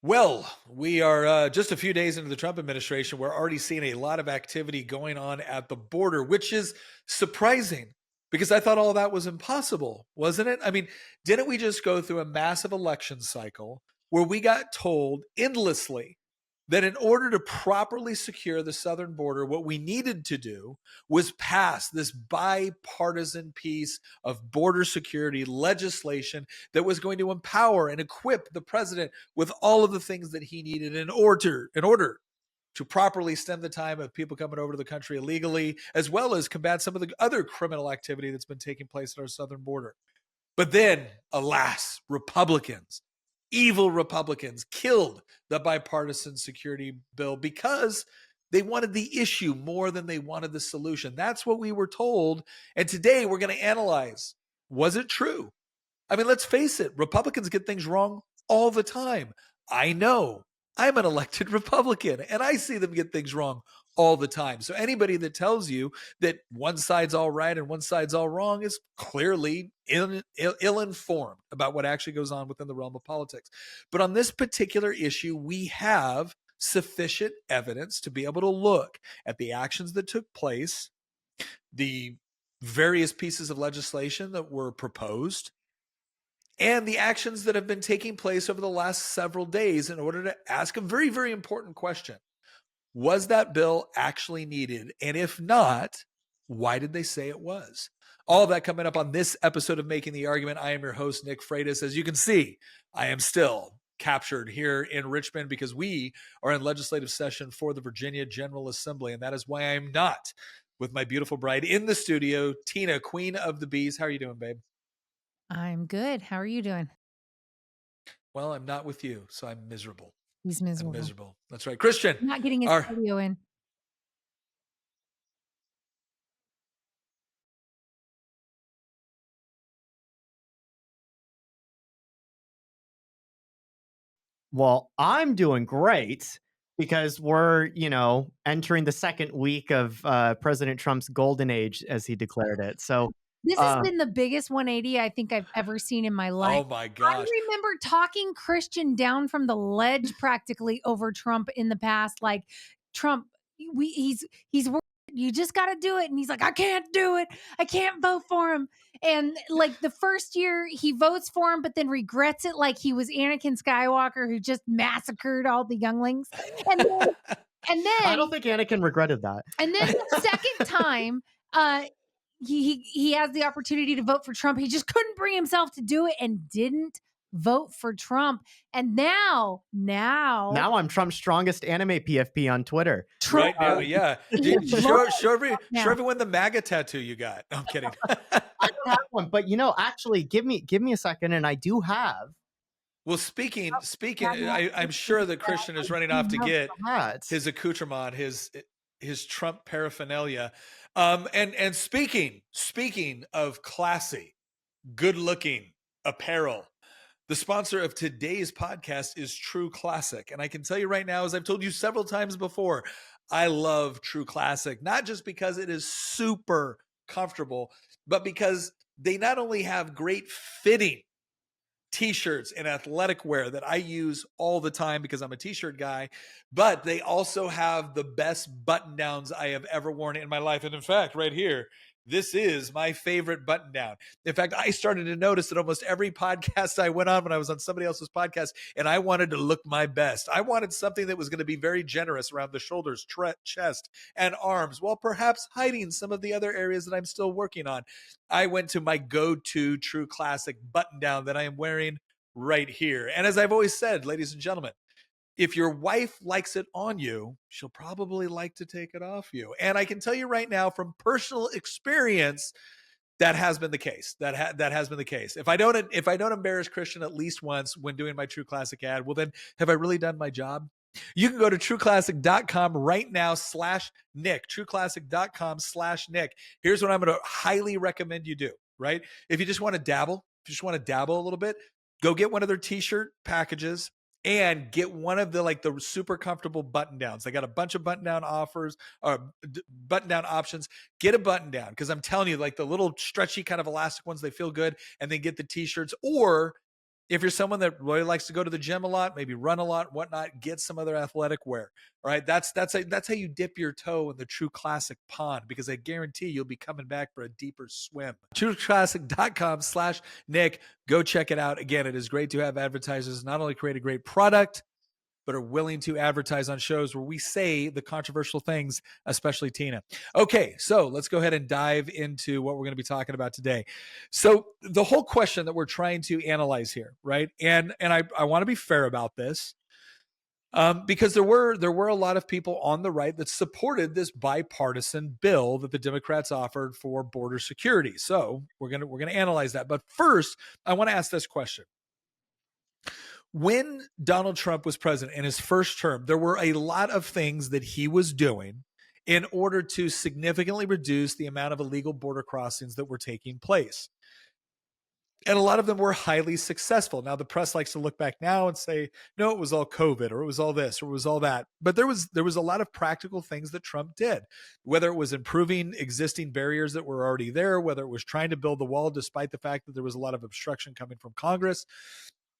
Well, we are just a few days into the Trump administration. We're already seeing a lot of activity going on at the border, which is surprising because I thought all that was impossible, wasn't it? I mean, didn't we just go through a massive election cycle where we got told endlessly that in order to properly secure the southern border, what we needed to do was pass this bipartisan piece of border security legislation that was going to empower and equip the president with all of the things that he needed in order to properly stem the time of people coming over to the country illegally, as well as combat some of the other criminal activity that's been taking place at our southern border. But then, alas, Republicans, evil Republicans, killed the bipartisan security bill because they wanted the issue more than they wanted the solution. That's what we were told. And today we're going to analyze, was it true? I mean, let's face it, Republicans get things wrong all the time. I know. I'm an elected Republican and I see them get things wrong all the time. So anybody that tells you that one side's all right and one side's all wrong is clearly ill-informed about what actually goes on within the realm of politics. But on this particular issue, we have sufficient evidence to be able to look at the actions that took place, the various pieces of legislation that were proposed, and the actions that have been taking place over the last several days in order to ask a very, very important question. Was that bill actually needed? And if not, why did they say it was? All of that coming up on this episode of Making the Argument. I am your host, Nick Freitas. As you can see, I am still captured here in Richmond because we are in legislative session for the Virginia General Assembly. And that is why I'm not with my beautiful bride in the studio, Tina, Queen of the Bees. How are you doing, babe? I'm good. How are you doing? Well, I'm not with you, so I'm miserable. He's I'm miserable. miserable. That's right. Christian, Not getting his our cardio in. Well, I'm doing great because we're, entering the second week of President Trump's golden age, as he declared it. So, This has uh, been the biggest 180 I think I've ever seen in my life. oh my I gosh. remember talking Christian down from the ledge practically over Trump in the past. Like, Trump, he's worried. You just got to do it. And he's like, I can't do it. I can't vote for him. And like the first year he votes for him, but then regrets it, like he was Anakin Skywalker who just massacred all the younglings. And then, and I then don't think Anakin regretted that. and then the second time, uh, he has the opportunity to vote for Trump. He just couldn't bring himself to do it and didn't vote for Trump. And now Now I'm Trump's strongest anime PFP on Twitter. Trump Right now, yeah. Show everyone the MAGA tattoo you got. No, I'm kidding. I don't have one, but actually, give me a second, and I do have. Well, speaking, I'm sure that Christian is running off to get his accoutrement, his Trump paraphernalia. And speaking of classy, good-looking apparel, the sponsor of today's podcast is True Classic. And I can tell you right now, as I've told you several times before, I love True Classic, not just because it is super comfortable, but because they not only have great fitting t-shirts and athletic wear that I use all the time because I'm a t-shirt guy, but they also have the best button downs I have ever worn in my life. And in fact, right here, this is my favorite button down. In fact, I started to notice that almost every podcast I went on when I was on somebody else's podcast, and I wanted to look my best. I wanted something that was going to be very generous around the shoulders, chest, and arms, while perhaps hiding some of the other areas that I'm still working on. I went to my go-to True Classic button down that I am wearing right here. And as I've always said, ladies and gentlemen, if your wife likes it on you, she'll probably like to take it off you. And I can tell you right now from personal experience, that has been the case. That has been the case. If I don't embarrass Christian at least once when doing my True Classic ad, well then have I really done my job? You can go to trueclassic.com right now /Nick, trueclassic.com/Nick. Here's what I'm going to highly recommend you do, right? If you just want to dabble a little bit, go get one of their t-shirt packages and get one of the super comfortable button downs. They got a bunch of button down offers or button down options. Get a button down because I'm telling you, like the little stretchy kind of elastic ones, they feel good. And then get the t-shirts, or If you're someone that really likes to go to the gym a lot, maybe run a lot, whatnot, get some other athletic wear. All right, that's how you dip your toe in the True Classic pond, because I guarantee you'll be coming back for a deeper swim. TrueClassic.com/Nick. Go check it out. Again, it is great to have advertisers not only create a great product, but are willing to advertise on shows where we say the controversial things, especially Tina. Okay, so let's go ahead and dive into what we're going to be talking about today. So the whole question that we're trying to analyze here, right? And I want to be fair about this. Because there were a lot of people on the right that supported this bipartisan bill that the Democrats offered for border security. So we're gonna analyze that. But first, I want to ask this question: when Donald Trump was president in his first term, there were a lot of things that he was doing in order to significantly reduce the amount of illegal border crossings that were taking place. And a lot of them were highly successful. Now, the press likes to look back now and say, no, it was all COVID, or it was all this, or it was all that. But there was a lot of practical things that Trump did, whether it was improving existing barriers that were already there, whether it was trying to build the wall despite the fact that there was a lot of obstruction coming from Congress,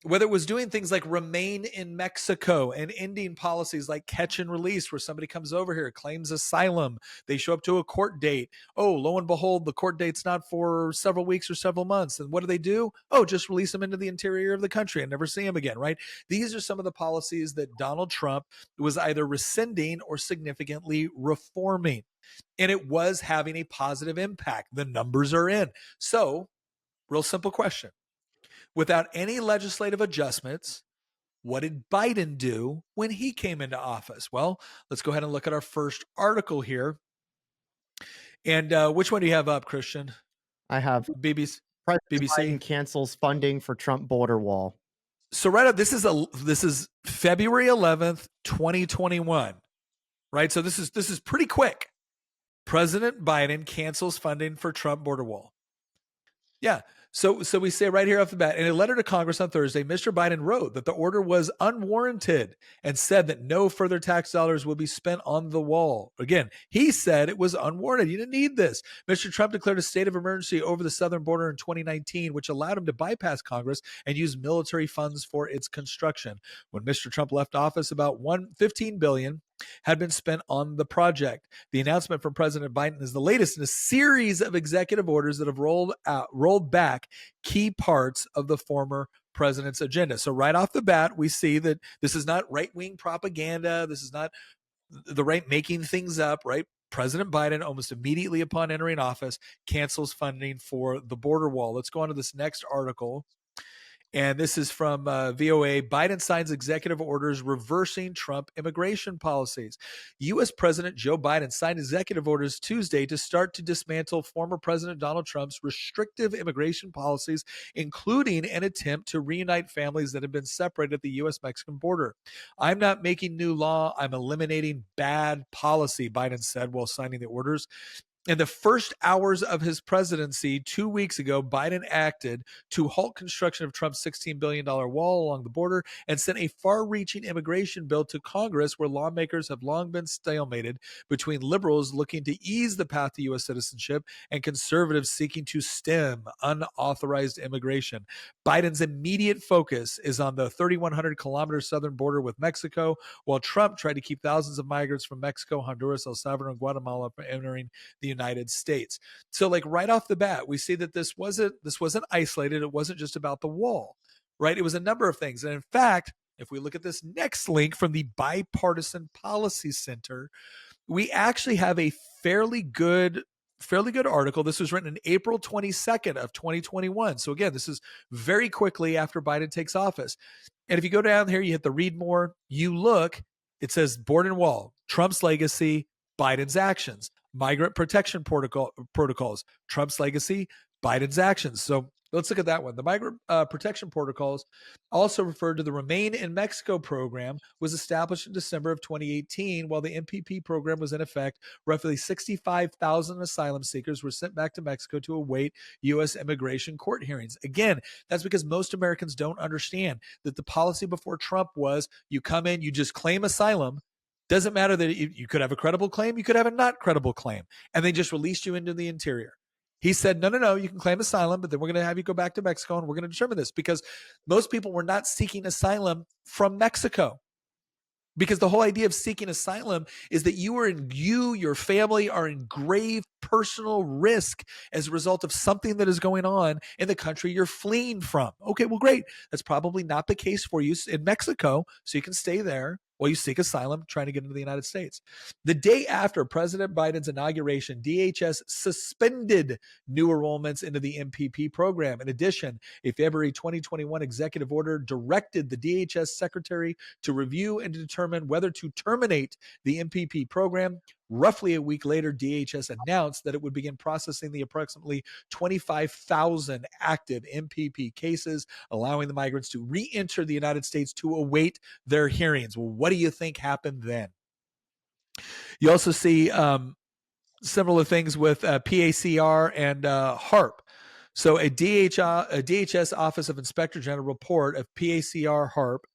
whether it was doing things like remain in Mexico and ending policies like catch and release, where somebody comes over here, claims asylum, they show up to a court date. Oh, lo and behold, the court date's not for several weeks or several months. And what do? Oh, just release them into the interior of the country and never see them again, right? These are some of the policies that Donald Trump was either rescinding or significantly reforming. And it was having a positive impact. The numbers are in. So, real simple question: without any legislative adjustments, what did Biden do when he came into office? Well, let's go ahead and look at our first article here. And which one do you have up, Christian? I have BBC. President Biden cancels funding for Trump border wall. So right up, this is February 11th, 2021. Right? So this is pretty quick. President Biden cancels funding for Trump border wall. Yeah. So we say right here off the bat, in a letter to Congress on Thursday, Mr. Biden wrote that the order was unwarranted and said that no further tax dollars will be spent on the wall. Again, he said it was unwarranted. You didn't need this. Mr. Trump declared a state of emergency over the southern border in 2019, which allowed him to bypass Congress and use military funds for its construction. When Mr. Trump left office, about $15 billion had been spent on the project. The announcement from President Biden is the latest in a series of executive orders that have rolled back key parts of the former president's agenda. So right off the bat, we see that this is not right-wing propaganda. This is not the right making things up, right? President Biden, almost immediately upon entering office, cancels funding for the border wall. Let's go on to this next article. And this is from VOA. Biden signs executive orders reversing Trump immigration policies. U.S. President Joe Biden signed executive orders Tuesday to start to dismantle former President Donald Trump's restrictive immigration policies, including an attempt to reunite families that have been separated at the U.S.-Mexican border. I'm not making new law. I'm eliminating bad policy, Biden said while signing the orders. In the first hours of his presidency 2 weeks ago, Biden acted to halt construction of Trump's $16 billion wall along the border and sent a far-reaching immigration bill to Congress, where lawmakers have long been stalemated between liberals looking to ease the path to U.S. citizenship and conservatives seeking to stem unauthorized immigration. Biden's immediate focus is on the 3,100-kilometer southern border with Mexico, while Trump tried to keep thousands of migrants from Mexico, Honduras, El Salvador, and Guatemala from entering the United States. So like right off the bat, we see that this wasn't isolated. It wasn't just about the wall, right? It was a number of things. And in fact, if we look at this next link from the Bipartisan Policy Center, we actually have a fairly good article. This was written in April 22nd of 2021. So again, this is very quickly after Biden takes office. And if you go down here, you hit the read more, you look, it says border and wall, Trump's legacy, Biden's actions. Migrant protection protocols, Trump's legacy, Biden's actions. So let's look at that one. The migrant protection protocols, also referred to the Remain in Mexico program, was established in December of 2018. While the MPP program was in effect, roughly 65,000 asylum seekers were sent back to Mexico to await U.S. immigration court hearings. Again, that's because most Americans don't understand that the policy before Trump was you come in, you just claim asylum. Doesn't matter that you could have a credible claim, you could have a not credible claim, and they just released you into the interior. He said, no, you can claim asylum, but then we're going to have you go back to Mexico and we're going to determine this, because most people were not seeking asylum from Mexico. Because the whole idea of seeking asylum is that your family are in grave personal risk as a result of something that is going on in the country you're fleeing from. Okay, well, great. That's probably not the case for you in Mexico, so you can stay there while you seek asylum trying to get into the United States. The day after President Biden's inauguration, DHS suspended new enrollments into the MPP program. In addition, a February 2021 executive order directed the DHS secretary to review and determine whether to terminate the MPP program. Roughly a week later, DHS announced that it would begin processing the approximately 25,000 active MPP cases, allowing the migrants to re-enter the United States to await their hearings. Well, what do you think happened then? You also see similar things with PACR and HARP. So a DHS Office of Inspector General report of PACR HARP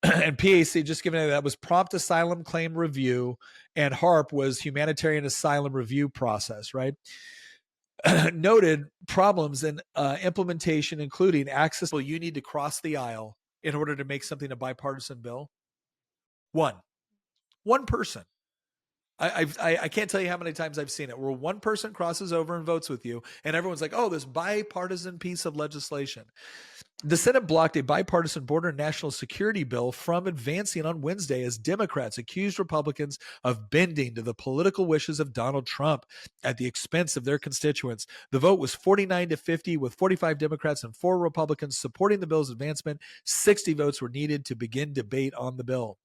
and PAC, just giving it, that was prompt asylum claim review, and HARP was humanitarian asylum review process, right? Noted problems in implementation, including access. Well, you need to cross the aisle in order to make something a bipartisan bill. One person. I can't tell you how many times I've seen it where one person crosses over and votes with you, and everyone's like, oh, this bipartisan piece of legislation. The Senate blocked a bipartisan border and national security bill from advancing on Wednesday as Democrats accused Republicans of bending to the political wishes of Donald Trump at the expense of their constituents. The vote was 49-50, with 45 Democrats and 4 Republicans supporting the bill's advancement. 60 votes were needed to begin debate on the bill.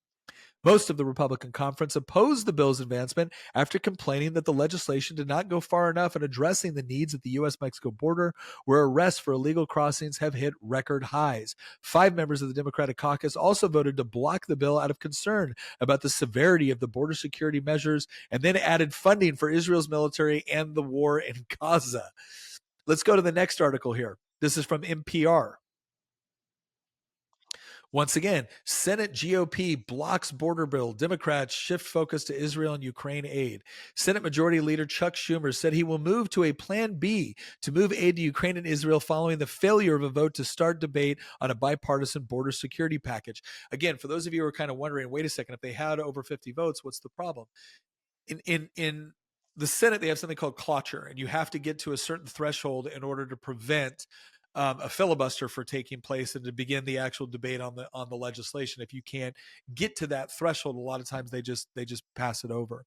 Most of the Republican conference opposed the bill's advancement after complaining that the legislation did not go far enough in addressing the needs at the U.S.-Mexico border, where arrests for illegal crossings have hit record highs. 5 members of the Democratic caucus also voted to block the bill out of concern about the severity of the border security measures, and then added funding for Israel's military and the war in Gaza. Let's go to the next article here. This is from NPR. Once again, Senate GOP blocks border bill. Democrats shift focus to Israel and Ukraine aid. Senate Majority Leader Chuck Schumer said he will move to a plan B to move aid to Ukraine and Israel following the failure of a vote to start debate on a bipartisan border security package. Again, for those of you who are kind of wondering, wait a second, if they had over 50 votes, what's the problem? In the Senate, they have something called cloture, and you have to get to a certain threshold in order to prevent a filibuster for taking place and to begin the actual debate on the legislation. If you can't get to that threshold, a lot of times they just pass it over.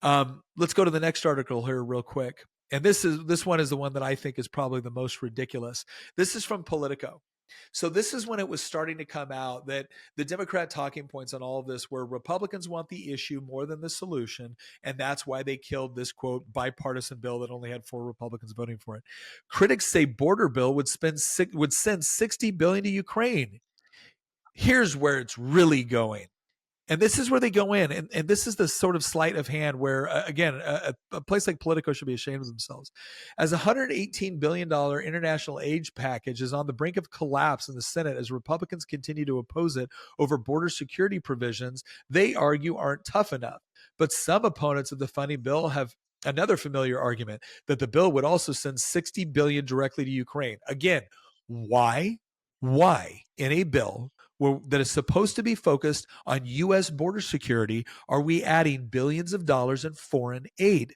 Let's go to the next article here real quick. And this one is the one that I think is probably the most ridiculous. This is from Politico. So this is when it was starting to come out that the Democrat talking points on all of this were Republicans want the issue more than the solution, and that's why they killed this, quote, bipartisan bill that only had 4 Republicans voting for it. Critics say border bill would send $60 billion to Ukraine. Here's where it's really going. And this is where they go in. And this is the sort of sleight of hand where, again, a place like Politico should be ashamed of themselves. As a $118 billion international aid package is on the brink of collapse in the Senate as Republicans continue to oppose it over border security provisions they argue aren't tough enough. But some opponents of the funding bill have another familiar argument that the bill would also send $60 billion directly to Ukraine. Again, why in a bill that is supposed to be focused on U.S. border security are we adding billions of dollars in foreign aid?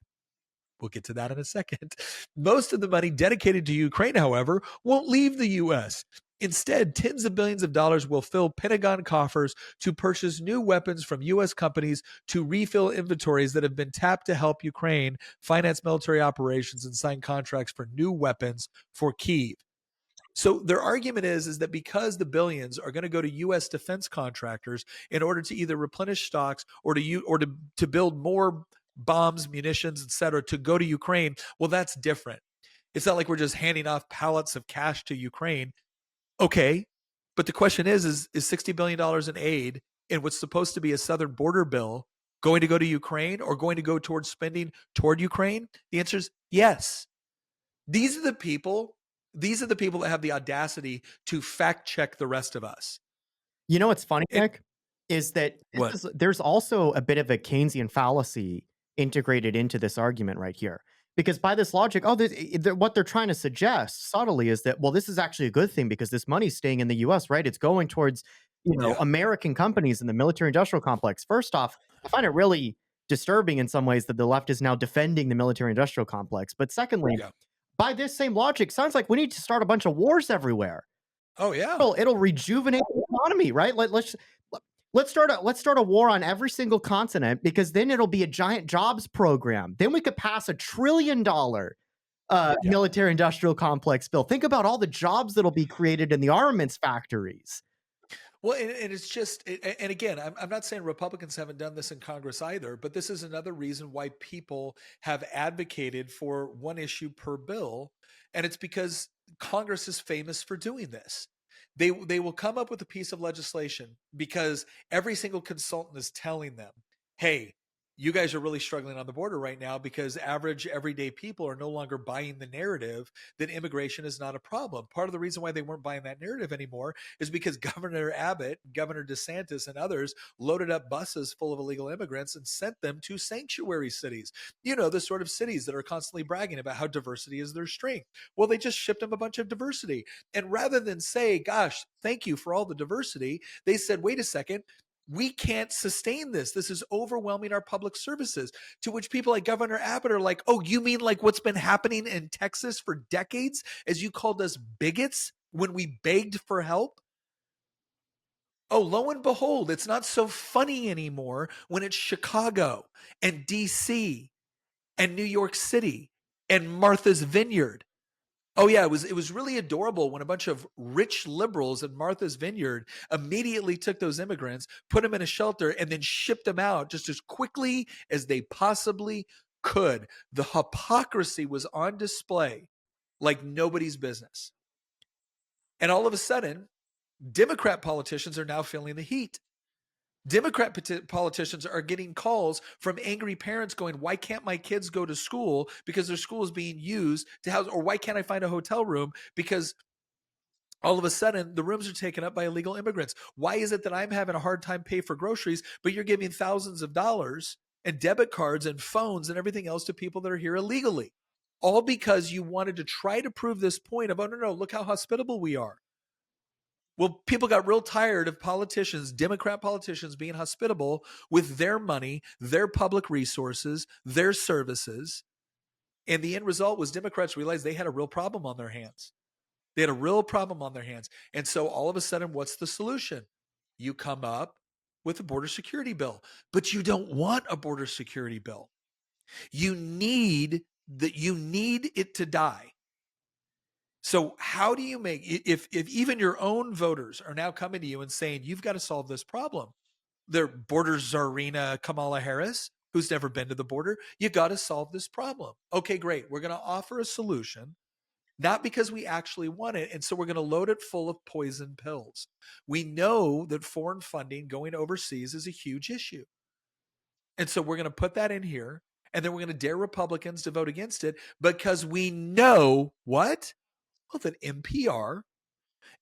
We'll get to that in a second. Most of the money dedicated to Ukraine, however, won't leave the U.S. Instead, tens of billions of dollars will fill Pentagon coffers to purchase new weapons from U.S. companies to refill inventories that have been tapped to help Ukraine finance military operations and sign contracts for new weapons for Kyiv. So their argument is that because the billions are going to go to U.S. defense contractors in order to either replenish stocks or to build more bombs, munitions, et cetera, to go to Ukraine, well, that's different. It's not like we're just handing off pallets of cash to Ukraine. Okay, but the question is $60 billion in aid in what's supposed to be a southern border bill going to go to Ukraine or going to go towards spending toward Ukraine? The answer is yes. These are the people that have the audacity to fact check the rest of us. You know what's funny, Nick, is that there's also a bit of a Keynesian fallacy integrated into this argument right here. Because by this logic, oh, what they're trying to suggest subtly is that, well, this is actually a good thing because this money's staying in the US, right? It's going towards, Yeah. American companies in the military industrial complex. First off, I find it really disturbing in some ways that the left is now defending the military industrial complex. But secondly, Yeah. by this same logic, sounds like we need to start a bunch of wars everywhere. Oh, yeah. It'll rejuvenate the economy, right? Let's start a war on every single continent because then it'll be a giant jobs program. Then we could pass $1 trillion Yeah. military industrial complex bill. Think about all the jobs that'll be created in the armaments factories. Well, and it's just, and again, I'm not saying Republicans haven't done this in Congress either, but this is another reason why people have advocated for one issue per bill. And it's because Congress is famous for doing this. They will come up with a piece of legislation because every single consultant is telling them, hey, you guys are really struggling on the border right now because average everyday people are no longer buying the narrative that immigration is not a problem. Part of the reason why they weren't buying that narrative anymore is because Governor Abbott, Governor DeSantis, and others loaded up buses full of illegal immigrants and sent them to sanctuary cities. The sort of cities that are constantly bragging about how diversity is their strength. Well, they just shipped them a bunch of diversity. And rather than say, gosh, thank you for all the diversity, they said, wait a second, we can't sustain this. This is overwhelming our public services. To which people like Governor Abbott are like, oh, you mean like what's been happening in Texas for decades as you called us bigots when we begged for help? Oh, lo and behold, it's not so funny anymore when it's Chicago and DC and New York City and Martha's Vineyard. Oh yeah, it was really adorable when a bunch of rich liberals in Martha's Vineyard immediately took those immigrants, put them in a shelter, and then shipped them out just as quickly as they possibly could. The hypocrisy was on display like nobody's business. And all of a sudden, Democrat politicians are now feeling the heat. Democrat politicians are getting calls from angry parents going, why can't my kids go to school because their school is being used to house, or why can't I find a hotel room because all of a sudden the rooms are taken up by illegal immigrants? Why is it that I'm having a hard time pay for groceries, but you're giving thousands of dollars and debit cards and phones and everything else to people that are here illegally? All because you wanted to try to prove this point of, oh, no, look how hospitable we are. Well, people got real tired of politicians, Democrat politicians, being hospitable with their money, their public resources, their services. And the end result was Democrats realized they had a real problem on their hands. They had a real problem on their hands. And so all of a sudden, what's the solution? You come up with a border security bill, but you don't want a border security bill. You need it to die. So how do you make, if even your own voters are now coming to you and saying you've got to solve this problem? Their border czarina Kamala Harris, who's never been to the border, you got to solve this problem. Okay, great. We're going to offer a solution, not because we actually want it. And so we're going to load it full of poison pills. We know that foreign funding going overseas is a huge issue. And so we're going to put that in here. And then we're going to dare Republicans to vote against it because we know what? Well, that NPR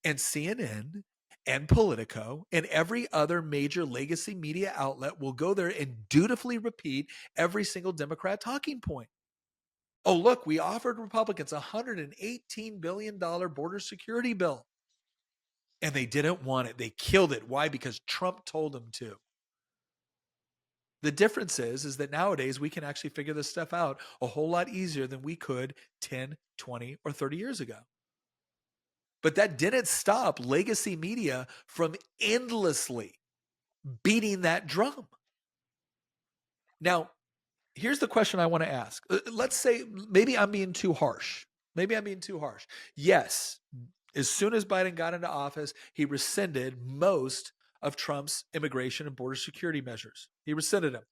and CNN and Politico and every other major legacy media outlet will go there and dutifully repeat every single Democrat talking point. Oh, look, we offered Republicans a $118 billion border security bill. And they didn't want it. They killed it. Why? Because Trump told them to. The difference is that nowadays we can actually figure this stuff out a whole lot easier than we could 10, 20, or 30 years ago. But that didn't stop legacy media from endlessly beating that drum. Now, here's the question I want to ask. Let's say maybe I'm being too harsh. Yes, as soon as Biden got into office, he rescinded most of Trump's immigration and border security measures. He rescinded them.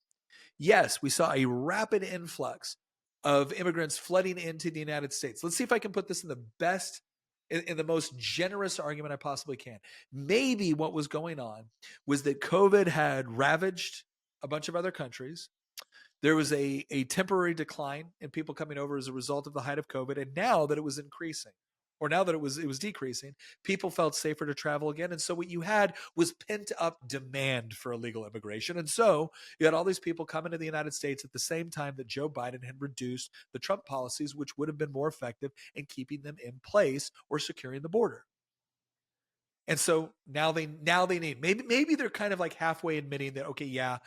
Yes, we saw a rapid influx of immigrants flooding into the United States. Let's see if I can put this in the most generous argument I possibly can. Maybe what was going on was that COVID had ravaged a bunch of other countries. There was a temporary decline in people coming over as a result of the height of COVID, and now that it was increasing, or now that it was decreasing, people felt safer to travel again. And so what you had was pent up demand for illegal immigration. And so you had all these people coming to the United States at the same time that Joe Biden had reduced the Trump policies, which would have been more effective in keeping them in place or securing the border. And so now they need, maybe they're kind of like halfway admitting that, okay, yeah,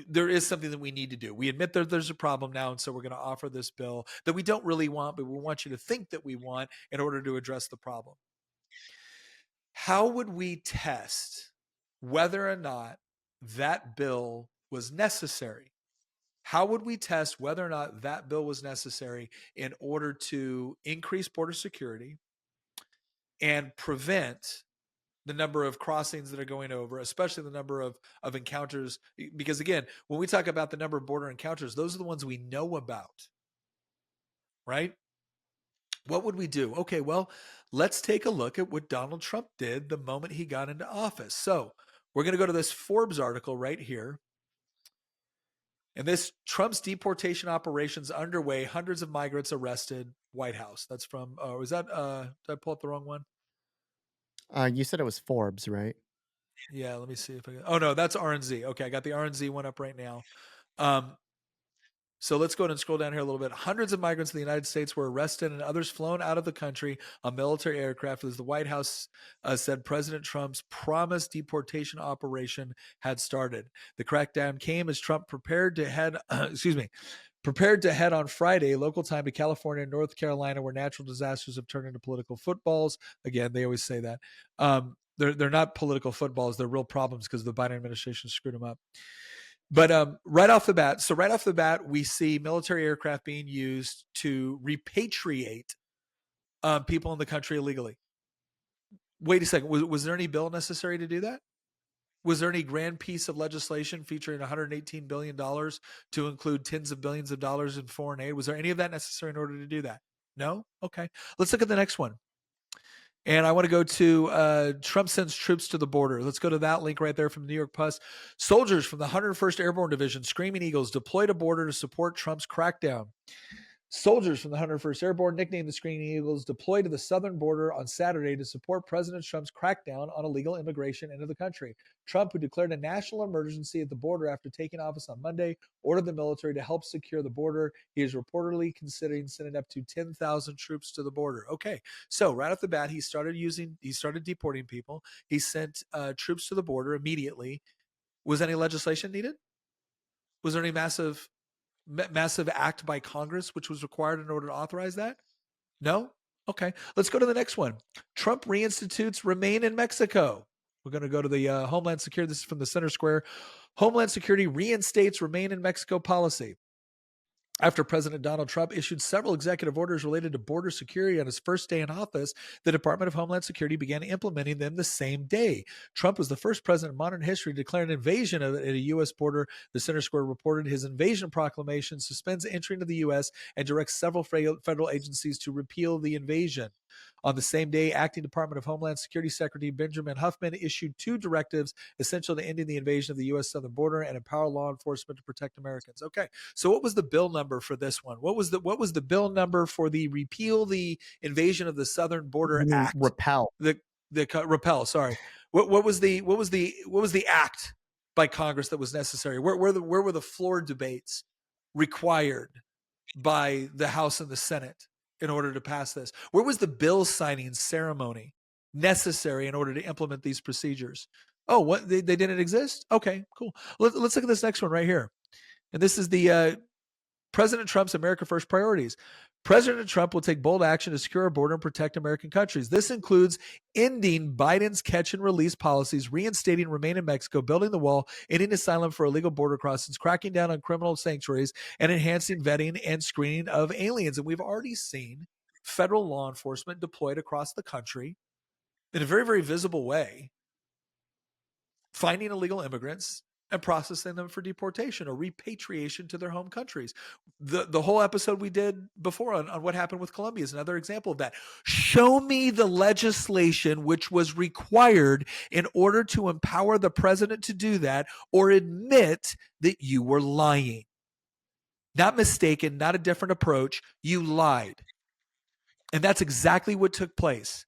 there is something that we need to do. We admit that there's a problem now, and so we're going to offer this bill that we don't really want, but we want you to think that we want in order to address the problem. How would we test whether or not that bill was necessary? How would we test whether or not that bill was necessary in order to increase border security and prevent the number of crossings that are going over, especially the number of encounters? Because again, when we talk about the number of border encounters, those are the ones we know about, right? What would we do? Okay, well, let's take a look at what Donald Trump did the moment he got into office. So we're going to go to this Forbes article right here. And this Trump's deportation operations underway, hundreds of migrants arrested, White House. That's from, was that, did I pull up the wrong one? You said it was Forbes, right? Yeah, let me see if I can. Oh, no, that's RNZ. Okay, I got the RNZ one up right now. So let's go ahead and scroll down here a little bit. Hundreds of migrants in the United States were arrested and others flown out of the country on military aircraft as the White House said President Trump's promised deportation operation had started. The crackdown came as Trump prepared to head, prepared to head on Friday, local time, to California and North Carolina, where natural disasters have turned into political footballs. Again, they always say that. They're not political footballs. They're real problems because the Biden administration screwed them up. But right off the bat, we see military aircraft being used to repatriate people in the country illegally. Wait a second. Was there any bill necessary to do that? Was there any grand piece of legislation featuring $118 billion to include tens of billions of dollars in foreign aid? Was there any of that necessary in order to do that? No? Okay. Let's look at the next one. And I want to go to Trump sends troops to the border. Let's go to that link right there from the New York Post. Soldiers from the 101st Airborne Division, Screaming Eagles, deploy to border to support Trump's crackdown. Soldiers from the 101st Airborne, nicknamed the Screaming Eagles, deployed to the southern border on Saturday to support President Trump's crackdown on illegal immigration into the country. Trump, who declared a national emergency at the border after taking office on Monday, ordered the military to help secure the border. He is reportedly considering sending up to 10,000 troops to the border. Okay, so right off the bat, he started deporting people. He sent troops to the border immediately. Was any legislation needed? Was there any massive act by Congress which was required in order to authorize that? No? Okay. Let's go to the next one. Trump reinstitutes Remain in Mexico. We're going to go to the Homeland Security. This is from the Center Square. Homeland Security reinstates Remain in Mexico policy. After President Donald Trump issued several executive orders related to border security on his first day in office, the Department of Homeland Security began implementing them the same day. Trump was the first president in modern history to declare an invasion at a U.S. border. The Center Square reported his invasion proclamation suspends entry into the U.S. and directs several federal agencies to repeal the invasion. On the same day, Acting Department of Homeland Security Secretary Benjamin Huffman issued 2 directives essential to ending the invasion of the U.S. southern border and empower law enforcement to protect Americans. Okay, so what was the bill number for this one? What was the bill number for the Repeal the Invasion of the Southern Border Act? Repel. Repel. Sorry. What was the act by Congress that was necessary? Where were the floor debates required by the House and the Senate in order to pass this? Where was the bill signing ceremony necessary in order to implement these procedures? Oh, what? They didn't exist? Okay, cool. Let's look at this next one right here. And this is the President Trump's America First priorities. President Trump will take bold action to secure our border and protect American countries. This includes ending Biden's catch and release policies, reinstating Remain in Mexico, building the wall, ending asylum for illegal border crossings, cracking down on criminal sanctuaries, and enhancing vetting and screening of aliens. And we've already seen federal law enforcement deployed across the country in a very, very visible way, finding illegal immigrants and processing them for deportation or repatriation to their home countries. The whole episode we did before on what happened with Colombia is another example of that. Show me the legislation which was required in order to empower the president to do that, or admit that you were lying. Not mistaken, not a different approach. You lied. And that's exactly what took place.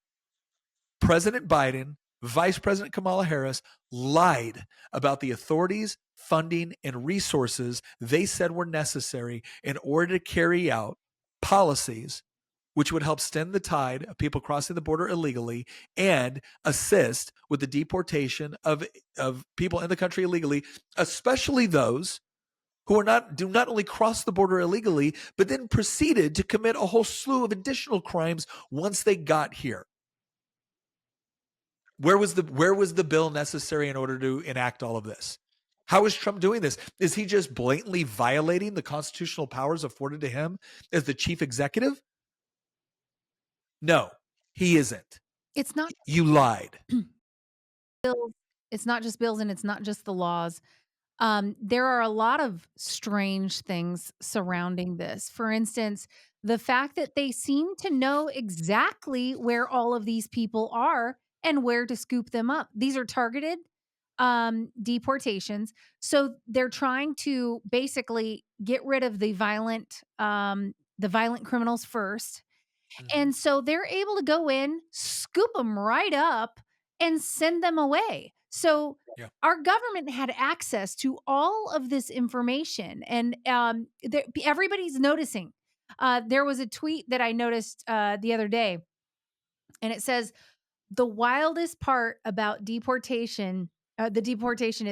President Biden, Vice President Kamala Harris lied about the authorities, funding, and resources they said were necessary in order to carry out policies which would help stem the tide of people crossing the border illegally and assist with the deportation of people in the country illegally, especially those who do not only cross the border illegally, but then proceeded to commit a whole slew of additional crimes once they got here. Where was the bill necessary in order to enact all of this? How is Trump doing this? Is he just blatantly violating the constitutional powers afforded to him as the chief executive? No, he isn't. It's not You lied. bills. It's not just bills, and it's not just the laws. There are a lot of strange things surrounding this. For instance, the fact that they seem to know exactly where all of these people are and where to scoop them up. These are targeted deportations. So they're trying to basically get rid of the violent criminals first. And so they're able to go in, scoop them right up, and send them away. So Yeah. our government had access to all of this information, and everybody's noticing. There was a tweet that I noticed the other day, and it says the wildest part about deportation, the deportation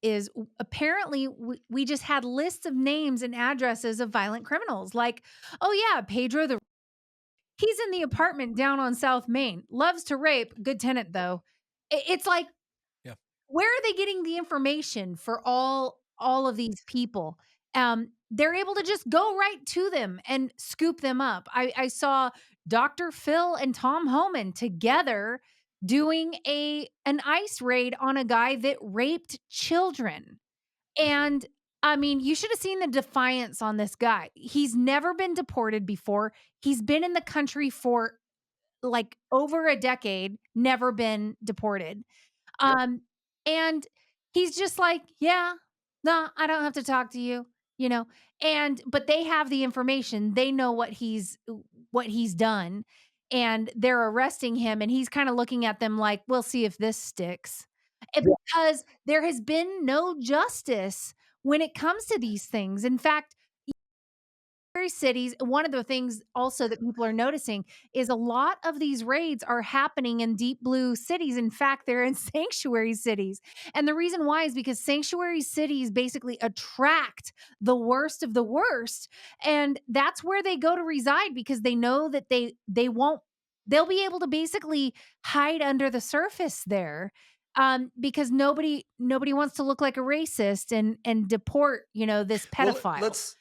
is apparently we just had lists of names and addresses of violent criminals, like, oh yeah, Pedro the he's in the apartment down on South Main. Loves to rape. Good tenant though. It's like, Yeah. where are they getting the information for all of these people? They're able to just go right to them and scoop them up. I saw Dr. Phil and Tom Homan together doing an ICE raid on a guy that raped children. And I mean, you should have seen the defiance on this guy. He's never been deported before. He's been in the country for like over a decade, never been deported. Um, and he's just like, yeah, no, I don't have to talk to you, you know. But they have the information. They know what he's done, and they're arresting him, and he's kind of looking at them like, we'll see if this sticks. Because there has been no justice when it comes to these things. In fact, cities, one of the things also that people are noticing is a lot of these raids are happening in deep blue cities. In fact, they're in sanctuary cities. And the reason why is because sanctuary cities basically attract the worst of the worst. And that's where they go to reside because they know that they'll be able to basically hide under the surface there. Because nobody wants to look like a racist and deport, this Well, pedophile. let's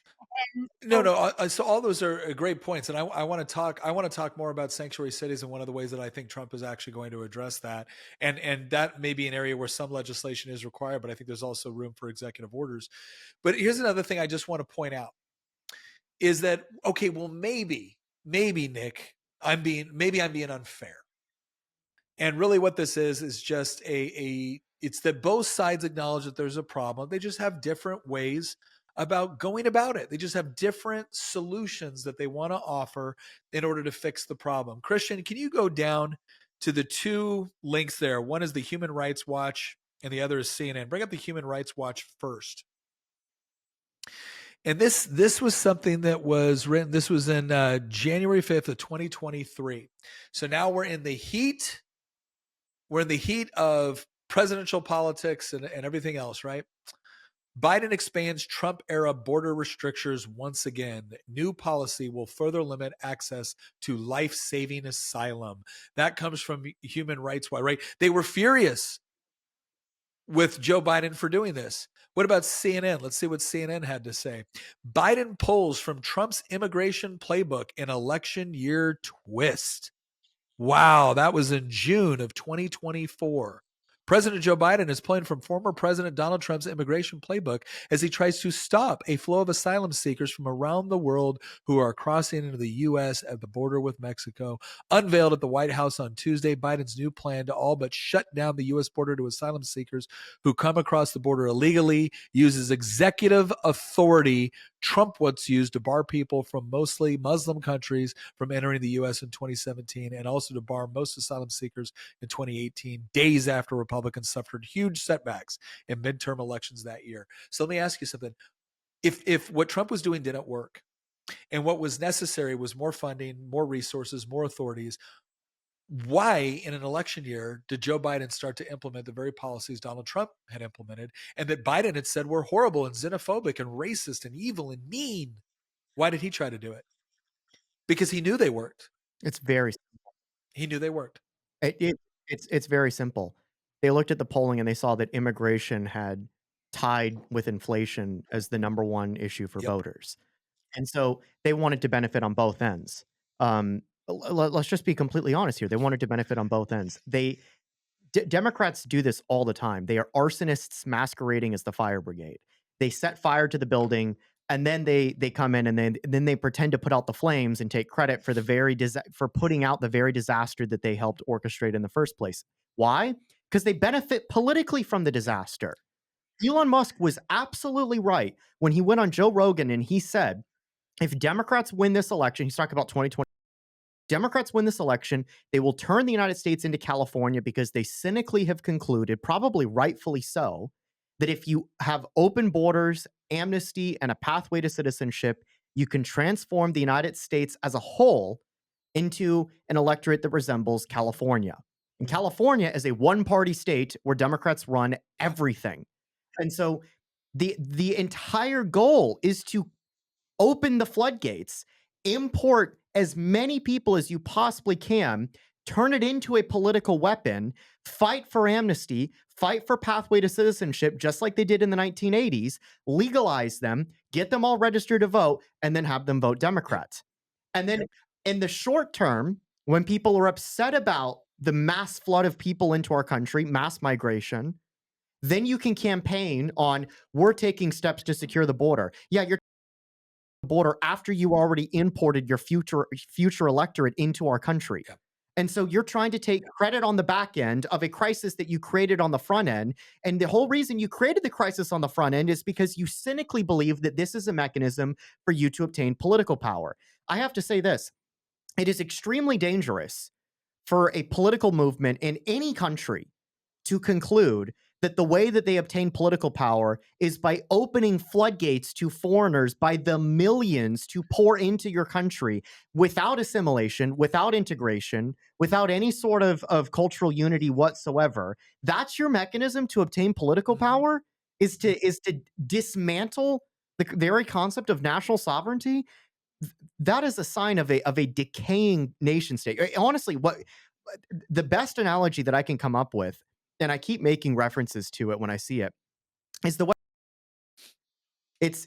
And no, so no. So all those are great points, and I want to talk. I want to talk more about sanctuary cities, and one of the ways that I think Trump is actually going to address that, and that may be an area where some legislation is required, but I think there's also room for executive orders. But here's another thing I just want to point out is that okay? Well, maybe Nick, maybe I'm being unfair, and really what this is just it's that both sides acknowledge that there's a problem. They just have different ways about going about it. They just have different solutions that they want to offer in order to fix the problem. Christian, can you go down to the two links there? One is the Human Rights Watch and the other is CNN. Bring up the Human Rights Watch first. And this was something that was written. This was in January 5th of 2023. So now we're in the heat. We're in the heat of presidential politics and everything else, right? Biden expands Trump-era border restrictions once again. New policy will further limit access to life-saving asylum. That comes from Human Rights Watch, right? They were furious with Joe Biden for doing this. What about CNN? Let's see what CNN had to say. Biden pulls from Trump's immigration playbook in election year twist. Wow, that was in June of 2024. President Joe Biden is pulling from former President Donald Trump's immigration playbook as he tries to stop a flow of asylum seekers from around the world who are crossing into the U.S. at the border with Mexico. Unveiled at the White House on Tuesday, Biden's new plan to all but shut down the U.S. border to asylum seekers who come across the border illegally uses executive authority Trump was used to bar people from mostly Muslim countries from entering the U.S. in 2017, and also to bar most asylum seekers in 2018, days after Republicans suffered huge setbacks in midterm elections that year. So let me ask you something. If what Trump was doing didn't work, and what was necessary was more funding, more resources, more authorities, why in an election year did Joe Biden start to implement the very policies Donald Trump had implemented and that Biden had said were horrible and xenophobic and racist and evil and mean? Why did he try to do it? Because he knew they worked. It's very He knew they worked. it's very simple. They looked at the polling and they saw that immigration had tied with inflation as the number one issue for Yep. voters. And so they wanted to benefit on both ends. Let's just be completely honest here. They wanted to benefit on both ends. Democrats do this all the time. They are arsonists masquerading as the fire brigade. They set fire to the building, and then they come in and then they pretend to put out the flames and take credit for for putting out the very disaster that they helped orchestrate in the first place. Why? Because they benefit politically from the disaster. Elon Musk was absolutely right when he went on Joe Rogan and he said, if Democrats win this election, he's talking about 2020. Democrats win this election, they will turn the United States into California because they cynically have concluded, probably rightfully so, that if you have open borders, amnesty, and a pathway to citizenship, you can transform the United States as a whole into an electorate that resembles California. And California is a one-party state where Democrats run everything. And so the entire goal is to open the floodgates, import as many people as you possibly can, turn it into a political weapon, fight for amnesty, fight for pathway to citizenship, just like they did in the 1980s, legalize them, get them all registered to vote, and then have them vote Democrats. And then in the short term, when people are upset about the mass flood of people into our country, mass migration, then you can campaign on, we're taking steps to secure the border. Yeah, you're border after you already imported your future electorate into our country. Yep. And so you're trying to take credit on the back end of a crisis that you created on the front end. And the whole reason you created the crisis on the front end is because you cynically believe that this is a mechanism for you to obtain political power. I have to say this. It is extremely dangerous for a political movement in any country to conclude that the way that they obtain political power is by opening floodgates to foreigners by the millions to pour into your country without assimilation, without integration, without any sort of cultural unity whatsoever. That's your mechanism to obtain political power, is to dismantle the very concept of national sovereignty. That is a sign of a decaying nation state. Honestly, what the best analogy that I can come up with, and I keep making references to it when I see it, is the way it's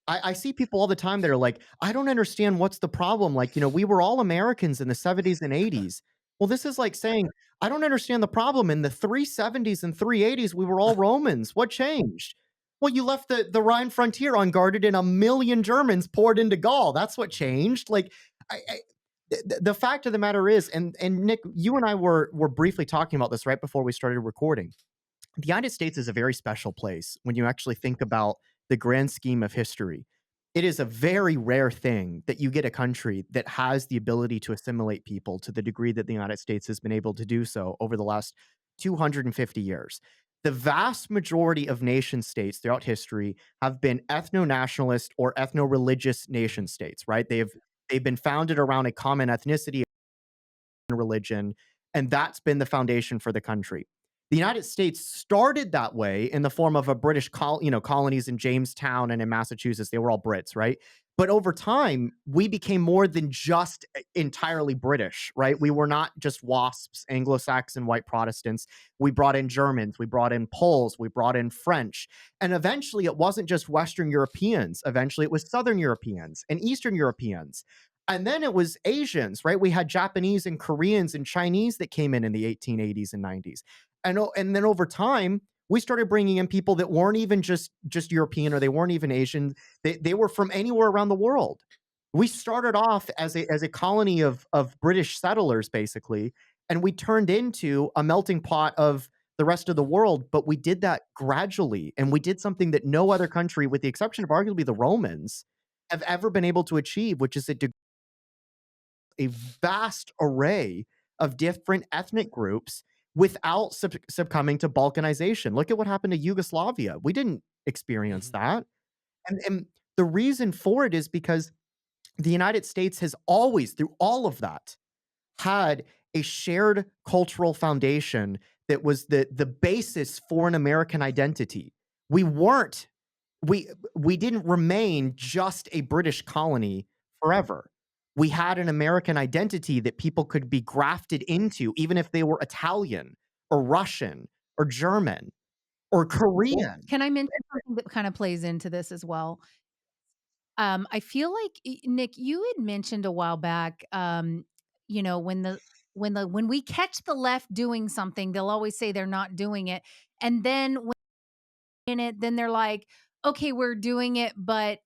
I see people all the time that are like, I don't understand what's the problem. Like, we were all Americans in the 70s and 80s. Well, this is like saying, I don't understand the problem. In the 370s and 380s, we were all Romans. What changed? Well, you left the Rhine frontier unguarded and a million Germans poured into Gaul. That's what changed. Like, the fact of the matter is, and Nick, you and I were briefly talking about this right before we started recording. The United States is a very special place when you actually think about the grand scheme of history. It is a very rare thing that you get a country that has the ability to assimilate people to the degree that the United States has been able to do so over the last 250 years. The vast majority of nation states throughout history have been ethno-nationalist or ethno-religious nation states, right? They've been founded around a common ethnicity and religion, and that's been the foundation for the country. The United States started that way in the form of a British colonies in Jamestown and in Massachusetts. They were all Brits, right? But over time, we became more than just entirely British, right? We were not just WASPs, Anglo-Saxon white Protestants. We brought in Germans, we brought in Poles, we brought in French. And eventually it wasn't just Western Europeans. Eventually it was Southern Europeans and Eastern Europeans. And then it was Asians, right? We had Japanese and Koreans and Chinese that came in the 1880s and 90s. And then over time, we started bringing in people that weren't even just European, or they weren't even Asian. They were from anywhere around the world. We started off as a colony of British settlers, basically, and we turned into a melting pot of the rest of the world, but we did that gradually, and we did something that no other country, with the exception of arguably the Romans, have ever been able to achieve, which is a vast array of different ethnic groups without succumbing to balkanization. Look at what happened to Yugoslavia. We didn't experience Mhm. that. And the reason for it is because the United States has always, through all of that, had a shared cultural foundation that was the basis for an American identity. We weren't we we didn't remain just a British colony forever. We had an American identity that people could be grafted into, even if they were Italian or Russian or German or Korean. Can I mention something that kind of plays into this as well? I feel like Nick, you had mentioned a while back, you know, when we catch the left doing something, they'll always say they're not doing it, and then when in it, then they're like, okay, we're doing it, but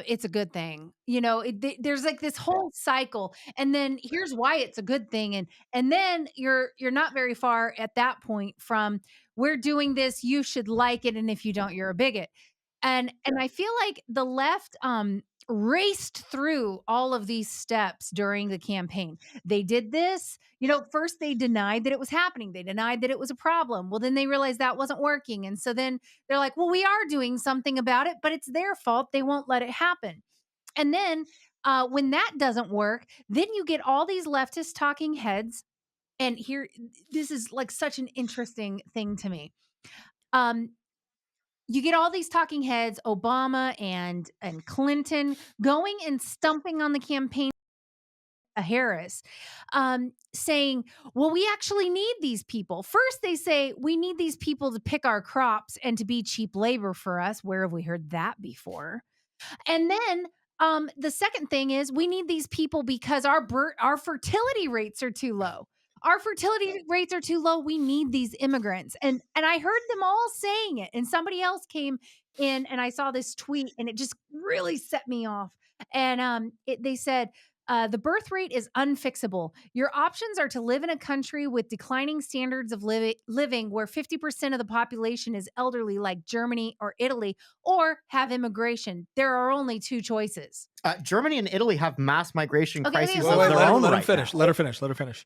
it's a good thing. You know, there's like this whole cycle, and then here's why it's a good thing, and then you're not very far at that point from we're doing this, you should like it, and if you don't, you're a bigot. And I feel like the left raced through all of these steps during the campaign. They did this, you know, first they denied that it was happening. They denied that it was a problem. Well, then they realized that wasn't working. And so then they're like, well, we are doing something about it, but it's their fault. They won't let it happen. And then when that doesn't work, then you get all these leftist talking heads. And here, this is like such an interesting thing to me. Um, you get all these talking heads, Obama and Clinton, going and stumping on the campaign Harris, saying, well, we actually need these people. First, they say we need these people to pick our crops and to be cheap labor for us. Where have we heard that before? And then the second thing is we need these people because our fertility rates are too low. Our fertility rates are too low. We need these immigrants. And I heard them all saying it. And somebody else came in and I saw this tweet and it just really set me off. And they said, the birth rate is unfixable. Your options are to live in a country with declining standards of living where 50% of the population is elderly, like Germany or Italy, or have immigration. There are only two choices. Germany and Italy have mass migration Okay, crises hold of on, their hold on. own Let him right finish. now. Let her finish. Let her finish.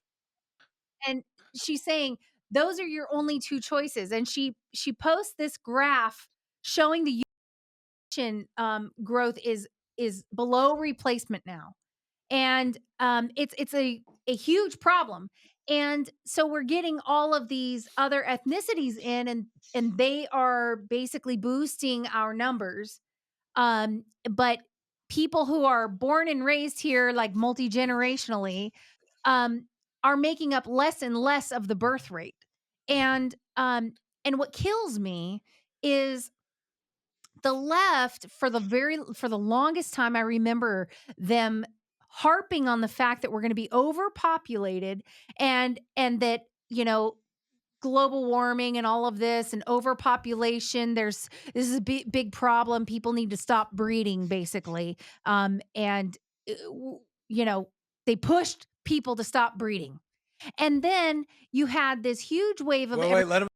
And she's saying those are your only two choices. And she posts this graph showing the growth is below replacement now. And it's a huge problem. And so we're getting all of these other ethnicities in, and they are basically boosting our numbers. But people who are born and raised here, like multi generationally, um, are making up less and less of the birth rate. And what kills me is the left for the longest time. I remember them harping on the fact that we're going to be overpopulated, and that, you know, global warming and all of this and overpopulation, this is a big problem, people need to stop breeding, basically. And you know, they pushed people to stop breeding, and then you had this huge wave of Wait, let him.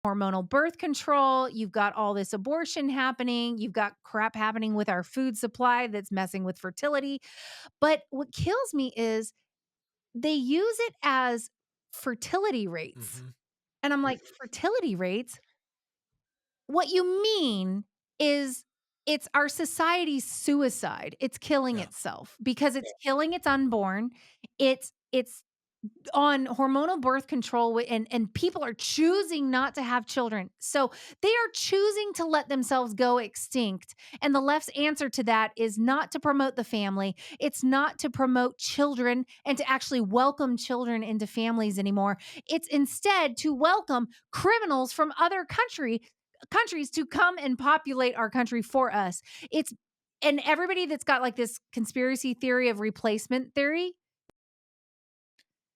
hormonal birth control. You've got all this abortion happening. You've got crap happening with our food supply that's messing with fertility. But what kills me is they use it as fertility rates. Mhm. And I'm like, fertility rates? What you mean is it's our society's suicide. It's killing Yeah. itself because it's killing its unborn. It's on hormonal birth control and people are choosing not to have children. So they are choosing to let themselves go extinct. And the left's answer to that is not to promote the family. It's not to promote children and to actually welcome children into families anymore. It's instead to welcome criminals from other countries to come and populate our country for us. It's and everybody that's got like this conspiracy theory of replacement theory,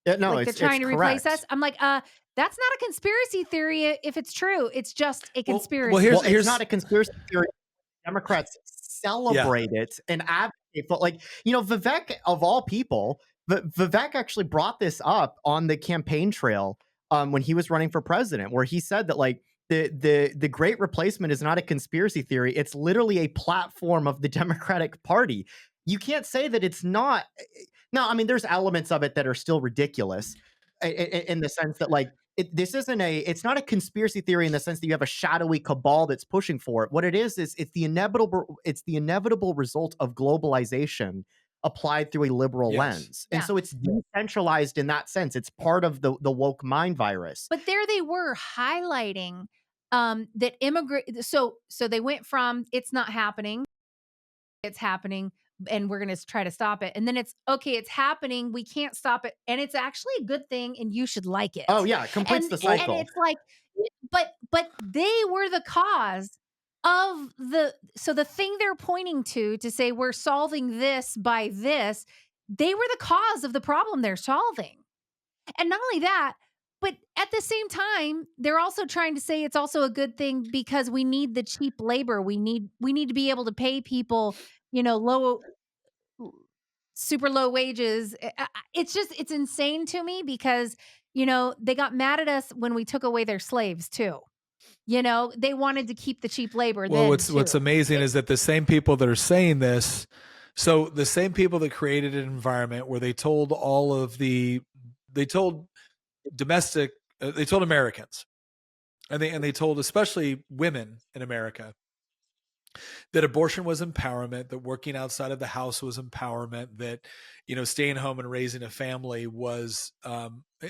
Yeah, no, like they're it's trying to replace us. correct. I'm like, that's not a conspiracy theory if it's true. It's just a Well, conspiracy. here's Well, it's not a conspiracy theory. Democrats yeah. celebrate it and advocate for, like, you know, Vivek of all people, Vivek actually brought this up on the campaign trail when he was running for president, where he said that like the Great Replacement is not a conspiracy theory; it's literally a platform of the Democratic Party. You can't say that it's not. No, I mean, there's elements of it that are still ridiculous, in the sense that like this isn't a. It's not a conspiracy theory in the sense that you have a shadowy cabal that's pushing for it. What it is it's the inevitable. It's the inevitable result of globalization applied through a liberal Yes. lens. And Yeah. so it's decentralized in that sense. It's part of the woke mind virus. But there they were highlighting that immigrant. So they went from it's not happening, it's happening, and we're going to try to stop it. And then it's okay, it's happening, we can't stop it, and it's actually a good thing, and you should like it. Oh yeah, it completes the And cycle. it's like, but they were the cause of the thing they're pointing to say we're solving this by this. They were the cause of the problem they're solving. And not only that, but at the same time, they're also trying to say it's also a good thing because we need the cheap labor. We need to be able to pay people, low super low wages. It's just it's insane to me because, they got mad at us when we took away their slaves too. They wanted to keep the cheap labor Well, then what's too. amazing is that the same people that are saying this, so the same people that created an environment where they told they told domestic, they told Americans, and they told especially women in America that abortion was empowerment, that working outside of the house was empowerment, that staying home and raising a family was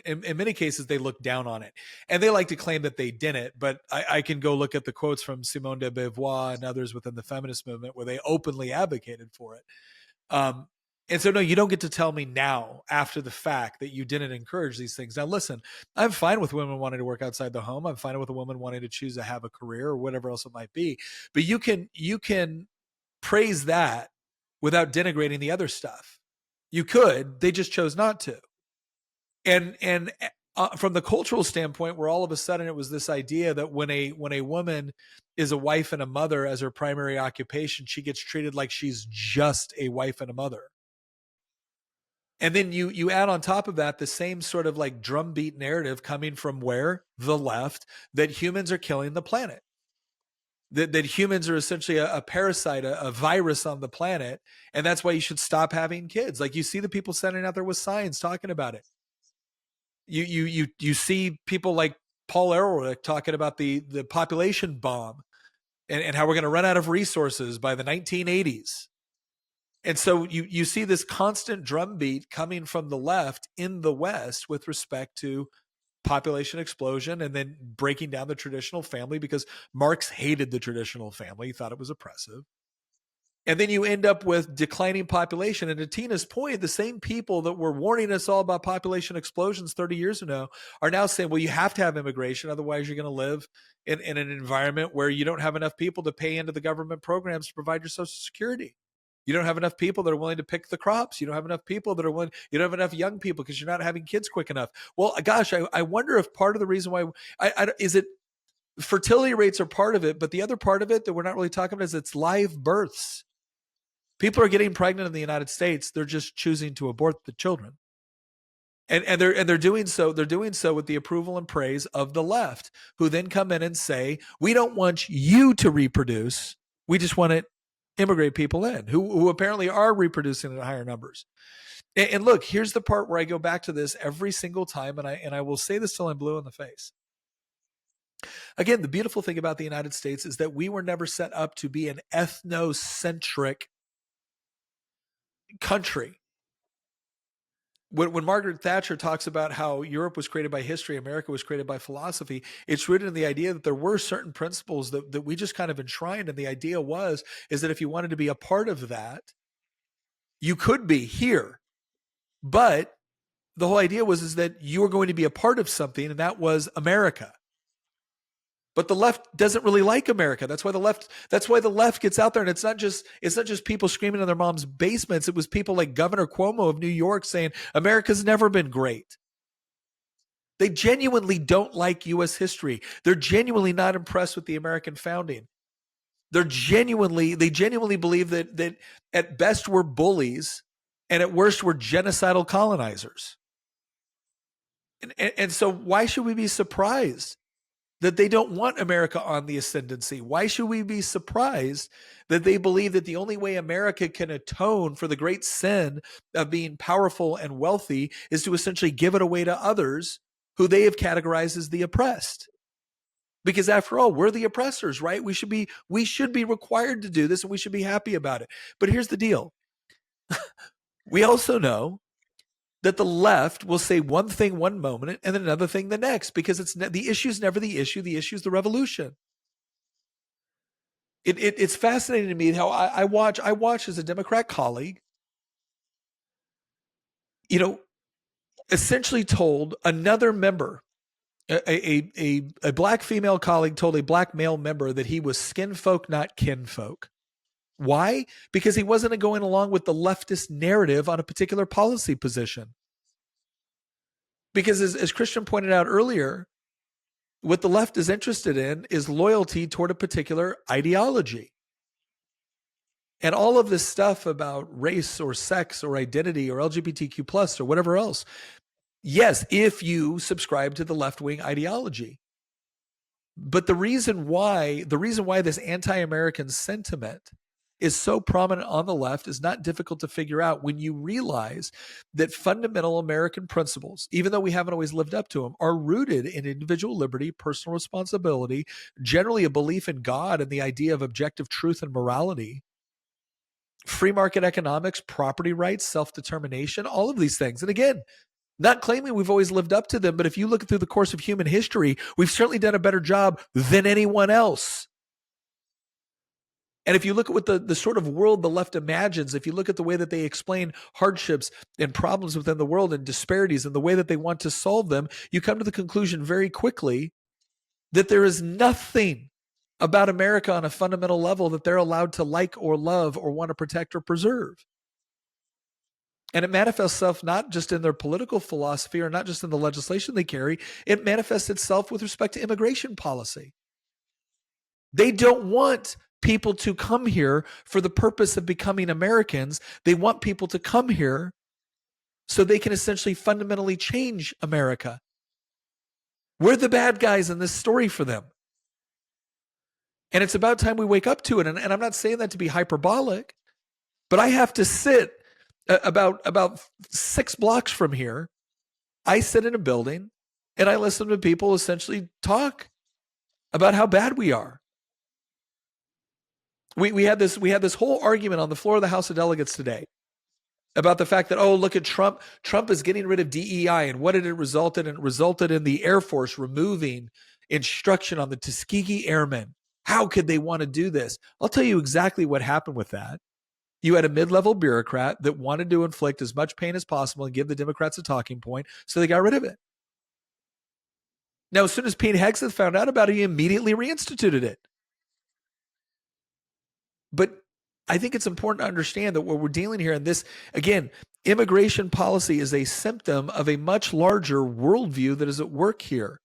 in many cases they looked down on it, and they like to claim that they didn't, but I can go look at the quotes from Simone de Beauvoir and others within the feminist movement where they openly advocated for it. And so, no, you don't get to tell me now after the fact that you didn't encourage these things. Now, listen, I'm fine with women wanting to work outside the home. I'm fine with a woman wanting to choose to have a career or whatever else it might be. But you can praise that without denigrating the other stuff. You could. They just chose not to. And from the cultural standpoint, where all of a sudden it was this idea that when a woman is a wife and a mother as her primary occupation, she gets treated like she's just a wife and a mother. And then you add on top of that the same sort of like drumbeat narrative coming from where? The left, that humans are killing the planet. That humans are essentially a parasite, a virus on the planet. And that's why you should stop having kids. Like you see the people sending out there with signs talking about it. You see people like Paul Ehrlich talking about the population bomb and how we're going to run out of resources by the 1980s. And so you see this constant drumbeat coming from the left in the West with respect to population explosion and then breaking down the traditional family, because Marx hated the traditional family. He thought it was oppressive. And then you end up with declining population. And to Tina's point, the same people that were warning us all about population explosions 30 years ago are now saying, well, you have to have immigration. Otherwise, you're going to live in an environment where you don't have enough people to pay into the government programs to provide your Social Security. You don't have enough people that are willing to pick the crops. You don't have enough people that are willing. You don't have enough young people because you're not having kids quick enough. Well, gosh, I wonder if part of the reason why is it fertility rates are part of it, but the other part of it that we're not really talking about is it's live births. People are getting pregnant in the United States. They're just choosing to abort the children. And they're doing so with the approval and praise of the left, who then come in and say, we don't want you to reproduce. We just want to immigrate people in who apparently are reproducing at higher numbers. And look, here's the part where I go back to this every single time, and I will say this till I'm blue in the face. Again, the beautiful thing about the United States is that we were never set up to be an ethnocentric country. When Margaret Thatcher talks about how Europe was created by history, America was created by philosophy, it's rooted in the idea that there were certain principles that we just kind of enshrined. And the idea is that if you wanted to be a part of that, you could be here. But the whole idea is that you were going to be a part of something, and that was America. But the left doesn't really like America. That's why the left gets out there, and it's not just people screaming in their mom's basements. It was people like Governor Cuomo of New York saying America's never been great. They genuinely don't like U.S. history. They're genuinely not impressed with the American founding. They genuinely believe that at best we're bullies and at worst we're genocidal colonizers. And so why should we be surprised that they don't want America on the ascendancy? Why should we be surprised that they believe that the only way America can atone for the great sin of being powerful and wealthy is to essentially give it away to others who they have categorized as the oppressed? Because after all, we're the oppressors, right? We should be required to do this, and we should be happy about it. But here's the deal. We also know that the left will say one thing one moment and then another thing the next, because the issue is never the issue. The issue is the revolution. It's fascinating to me how I watch as a Democrat colleague, essentially told another member, a black female colleague told a black male member that he was skin folk, not kin folk. Why? Because he wasn't going along with the leftist narrative on a particular policy position. Because as Christian pointed out earlier, what the left is interested in is loyalty toward a particular ideology. And all of this stuff about race or sex or identity or LGBTQ plus or whatever else, yes, if you subscribe to the left-wing ideology. But the reason why this anti-American sentiment is so prominent on the left is not difficult to figure out when you realize that fundamental American principles, even though we haven't always lived up to them, are rooted in individual liberty, personal responsibility, generally a belief in God and the idea of objective truth and morality, free market economics, property rights, self-determination, all of these things. And again, not claiming we've always lived up to them, but if you look through the course of human history, we've certainly done a better job than anyone else. And if you look at what the sort of world the left imagines, if you look at the way that they explain hardships and problems within the world and disparities and the way that they want to solve them, you come to the conclusion very quickly that there is nothing about America on a fundamental level that they're allowed to like or love or want to protect or preserve. And it manifests itself not just in their political philosophy or not just in the legislation they carry, it manifests itself with respect to immigration policy. They don't want people to come here for the purpose of becoming Americans. They want people to come here so they can essentially fundamentally change America. We're the bad guys in this story for them. And it's about time we wake up to it. And I'm not saying that to be hyperbolic, but I have to sit about 6 blocks from here. I sit in a building and I listen to people essentially talk about how bad we are. We had this whole argument on the floor of the House of Delegates today about the fact that, oh, look at Trump. Trump is getting rid of DEI. And what did it result in? It resulted in the Air Force removing instruction on the Tuskegee Airmen. How could they want to do this? I'll tell you exactly what happened with that. You had a mid-level bureaucrat that wanted to inflict as much pain as possible and give the Democrats a talking point, so they got rid of it. Now, as soon as Pete Hegseth found out about it, he immediately reinstituted it. But I think it's important to understand that what we're dealing here in this, again, immigration policy is a symptom of a much larger worldview that is at work here.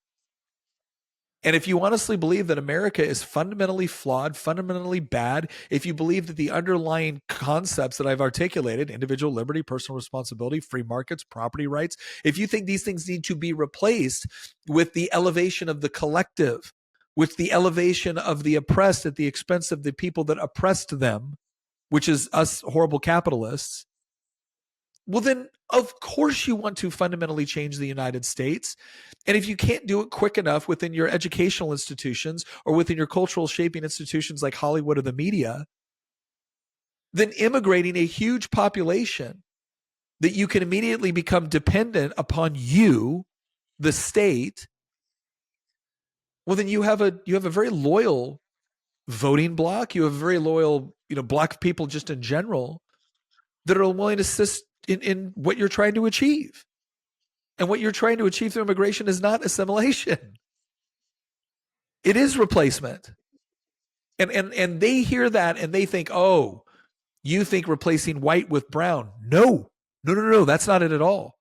And if you honestly believe that America is fundamentally flawed, fundamentally bad, if you believe that the underlying concepts that I've articulated, individual liberty, personal responsibility, free markets, property rights, if you think these things need to be replaced with the elevation of the collective, with the elevation of the oppressed at the expense of the people that oppressed them, which is us horrible capitalists, well, then of course you want to fundamentally change the United States. And if you can't do it quick enough within your educational institutions or within your cultural shaping institutions like Hollywood or the media, then immigrating a huge population that you can immediately become dependent upon you, the state, well, then you have a very loyal voting bloc. You have a very loyal, bloc of people just in general that are willing to assist in what you're trying to achieve. And what you're trying to achieve through immigration is not assimilation. It is replacement. And they hear that and they think, oh, you think replacing white with brown. No, that's not it at all.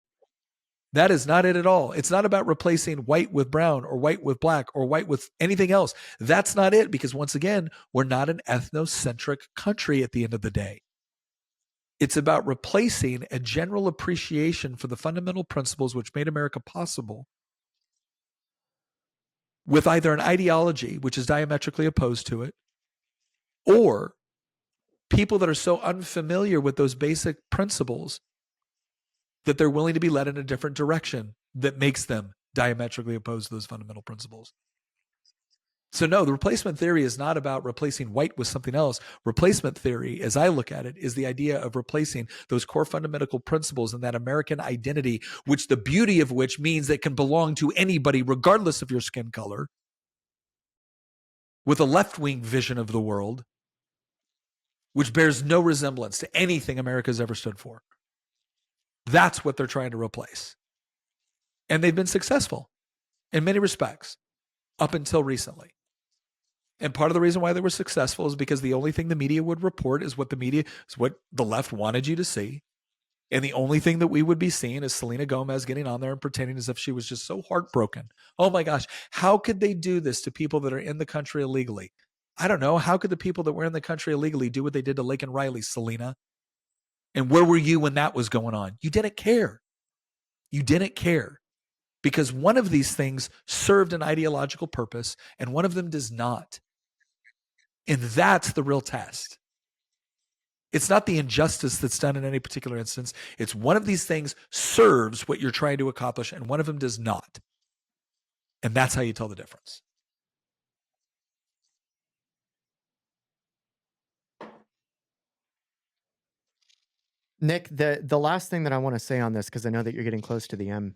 That is not it at all. It's not about replacing white with brown or white with black or white with anything else. That's not it, because once again, we're not an ethnocentric country at the end of the day. It's about replacing a general appreciation for the fundamental principles which made America possible with either an ideology which is diametrically opposed to it, or people that are so unfamiliar with those basic principles that they're willing to be led in a different direction that makes them diametrically opposed to those fundamental principles. So no, the replacement theory is not about replacing white with something else. Replacement theory, as I look at it, is the idea of replacing those core fundamental principles and that American identity, which the beauty of which means that it can belong to anybody, regardless of your skin color, with a left-wing vision of the world, which bears no resemblance to anything America's ever stood for. That's what they're trying to replace. And they've been successful in many respects up until recently. And part of the reason why they were successful is because the only thing the media would report is what the left wanted you to see. And the only thing that we would be seeing is Selena Gomez getting on there and pretending as if she was just so heartbroken. Oh my gosh, how could they do this to people that are in the country illegally? I don't know. How could the people that were in the country illegally do what they did to Laken Riley, Selena? And where were you when that was going on? You didn't care. You didn't care. Because one of these things served an ideological purpose and one of them does not. And that's the real test. It's not the injustice that's done in any particular instance. It's one of these things serves what you're trying to accomplish and one of them does not. And that's how you tell the difference. Nick, the last thing that I want to say on this, because I know that you're getting close to the end,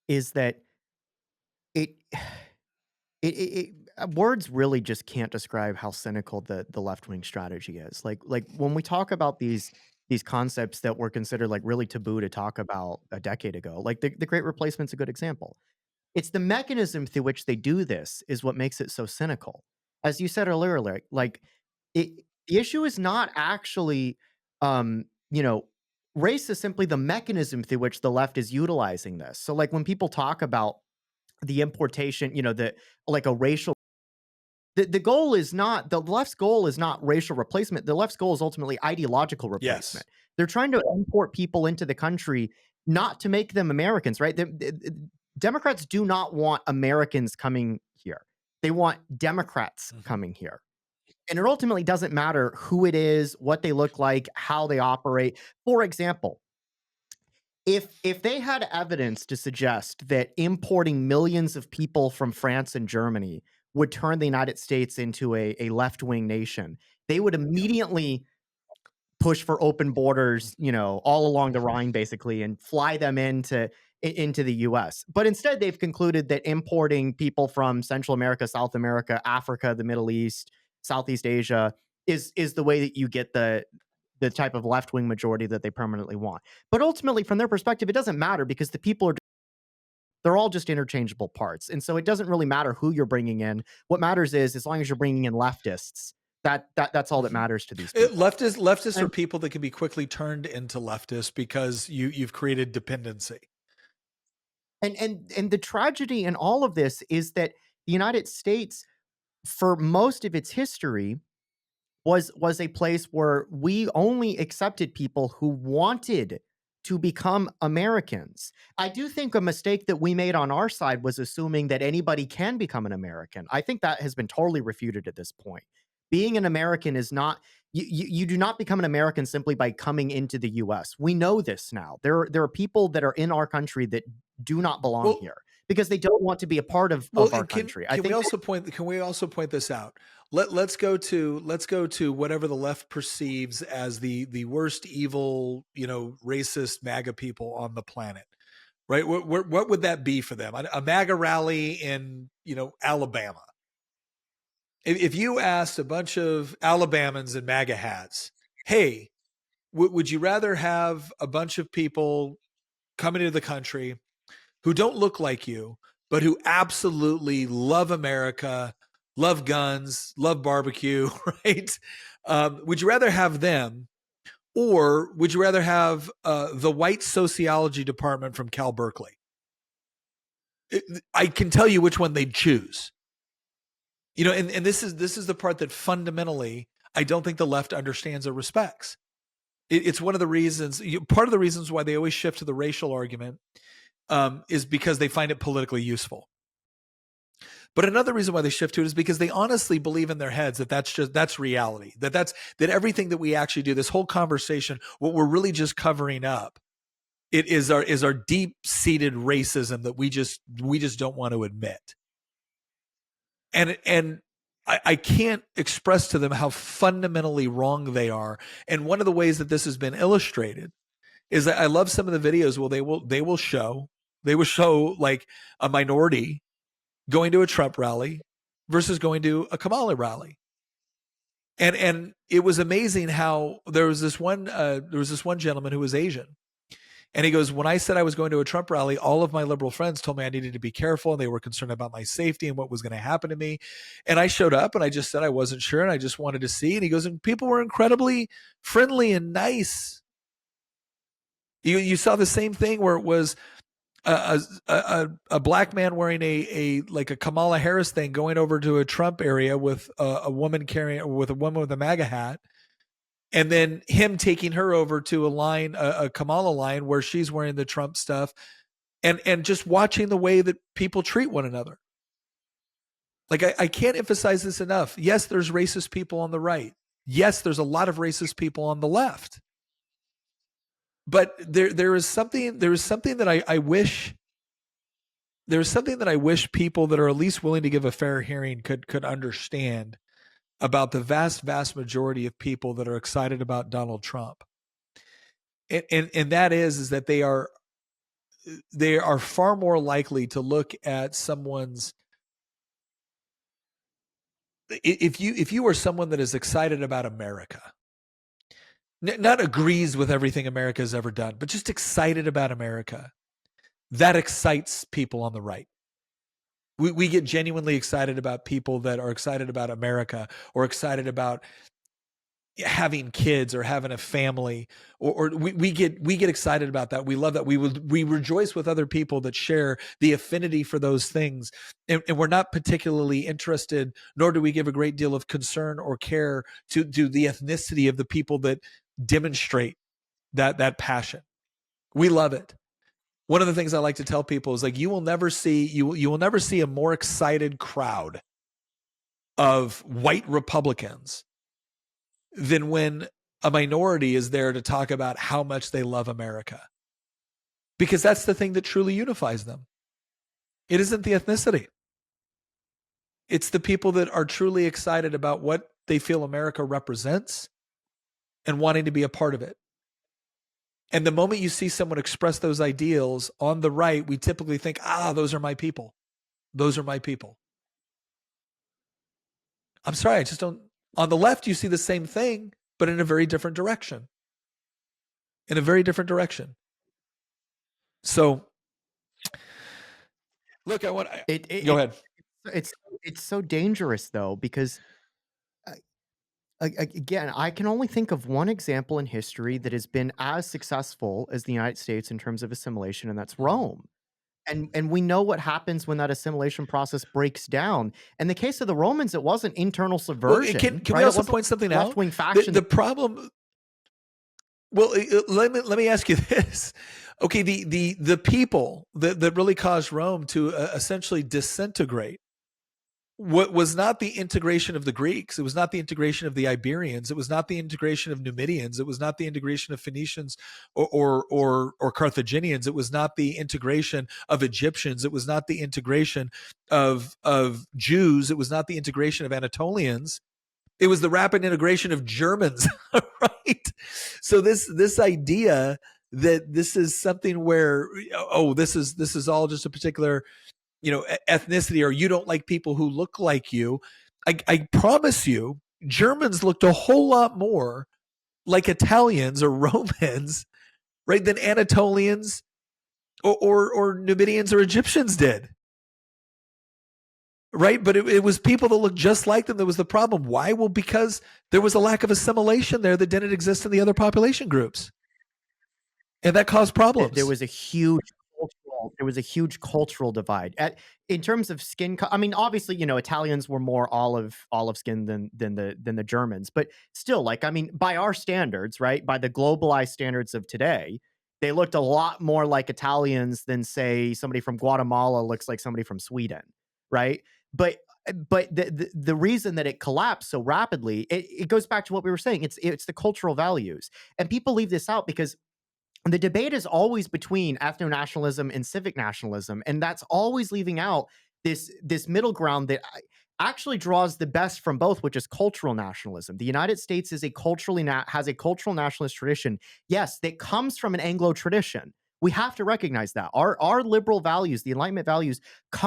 is that it words really just can't describe how cynical the left-wing strategy is. Like when we talk about these concepts that were considered like really taboo to talk about a decade ago, like the Great Replacement's a good example. It's the mechanism through which they do this is what makes it so cynical. As you said earlier, like the issue is not actually, you know, race is simply the mechanism through which the left is utilizing this. So like when people talk about the importation, the like a racial, the goal is not, the left's goal is not racial replacement. The left's goal is ultimately ideological replacement. Yes. They're trying to import people into the country not to make them Americans, right? Democrats do not want Americans coming here. They want Democrats coming here. And it ultimately doesn't matter who it is, what they look like, how they operate. For example, if they had evidence to suggest that importing millions of people from France and Germany would turn the United States into a left-wing nation, they would immediately push for open borders, all along the Rhine, basically, and fly them into the US. But instead, they've concluded that importing people from Central America, South America, Africa, the Middle East, Southeast Asia is the way that you get the type of left-wing majority that they permanently want. But ultimately, from their perspective, it doesn't matter because the people they're all just interchangeable parts. And so it doesn't really matter who you're bringing in. What matters is as long as you're bringing in leftists, that's all that matters to these people. Leftists are people that can be quickly turned into leftists because you've created dependency. And the tragedy in all of this is that the United States, for most of its history, was a place where we only accepted people who wanted to become Americans. I do think a mistake that we made on our side was assuming that anybody can become an American. I think that has been totally refuted at this point. Being an American is not, you do not become an American simply by coming into the US. We know this now. There are people that are in our country that do not belong here because they don't want to be a part of our country. Can we also point this out? Let's go to whatever the left perceives as the worst evil, racist MAGA people on the planet, right? What would that be for them? A MAGA rally in, Alabama. If you asked a bunch of Alabamans in MAGA hats, hey, would you rather have a bunch of people coming into the country who don't look like you, but who absolutely love America, love guns, love barbecue, right? Would you rather have them, or would you rather have the white sociology department from Cal Berkeley? I can tell you which one they'd choose. And this is the part that fundamentally I don't think the left understands or respects. It's one of the reasons, part of the reasons why they always shift to the racial argument is because they find it politically useful. But another reason why they shift to it is because they honestly believe in their heads that that's reality. That everything that we actually do, this whole conversation, what we're really just covering up, it is our deep-seated racism that we just don't want to admit. And I can't express to them how fundamentally wrong they are. And one of the ways that this has been illustrated is that I love some of the videos where they will show like a minority going to a Trump rally versus going to a Kamala rally. And it was amazing how there was this one gentleman who was Asian. And he goes, when I said I was going to a Trump rally, all of my liberal friends told me I needed to be careful, and they were concerned about my safety and what was going to happen to me. And I showed up and I just said I wasn't sure and I just wanted to see. And he goes, and people were incredibly friendly and nice. You saw the same thing where it was a black man wearing a like a Kamala Harris thing going over to a Trump area with a woman with a MAGA hat, and then him taking her over to a Kamala line where she's wearing the Trump stuff, and just watching the way that people treat one another. Like I can't emphasize this enough. Yes, there's racist people on the right. Yes, there's a lot of racist people on the left. But there is something that I wish people that are at least willing to give a fair hearing could understand about the vast majority of people that are excited about Donald Trump. And that is that they are far more likely to look at someone's, if you are someone that is excited about America, not agrees with everything America has ever done, but just excited about America, that excites people on the right. We get genuinely excited about people that are excited about America or excited about having kids or having a family, or we get excited about that. We love that. We rejoice with other people that share the affinity for those things. And we're not particularly interested, nor do we give a great deal of concern or care to the ethnicity of the people that demonstrate that passion. We love it. One of the things I like to tell people is like, you will never see a more excited crowd of white Republicans than when a minority is there to talk about how much they love America. Because that's the thing that truly unifies them. It isn't the ethnicity. It's the people that are truly excited about what they feel America represents and wanting to be a part of it. And the moment you see someone express those ideals on the right, we typically think, those are my people. Those are my people. I'm sorry, I just don't. On the left, you see the same thing, but in a very different direction. In a very different direction. So, look, go ahead. It's so dangerous though, because again, I can only think of one example in history that has been as successful as the United States in terms of assimilation, and that's Rome. And we know what happens when that assimilation process breaks down. In the case of the Romans, it wasn't internal subversion. Can we also point something out? Left-wing faction. The problem. Well, let me ask you this. Okay, the people that really caused Rome to essentially disintegrate, what was not the integration of the Greeks. It was not the integration of the Iberians. It was not the integration of Numidians. It was not the integration of Phoenicians or Carthaginians. It was not the integration of Egyptians. It was not the integration of Jews. It was not the integration of Anatolians. It was the rapid integration of Germans, right? So this idea that this is something where, this is all just a particular ethnicity, or you don't like people who look like you. I promise you, Germans looked a whole lot more like Italians or Romans, right, than Anatolians or Numidians or Egyptians did. Right? But it was people that looked just like them that was the problem. Why? Well, because there was a lack of assimilation there that didn't exist in the other population groups. And that caused problems. There was a huge cultural there was a huge cultural divide. In terms of I mean, obviously, Italians were more olive skin than the Germans, but still, like, I mean, by our standards, right? By the globalized standards of today, they looked a lot more like Italians than, say, somebody from Guatemala looks like somebody from Sweden, right? But the reason that it collapsed so rapidly, it goes back to what we were saying. It's the cultural values, and people leave this out because the debate is always between ethno-nationalism and civic nationalism, and that's always leaving out this middle ground that actually draws the best from both, which is cultural nationalism. The United States is has a cultural nationalist tradition, yes, that comes from an Anglo tradition. We have to recognize that our liberal values, the Enlightenment values, come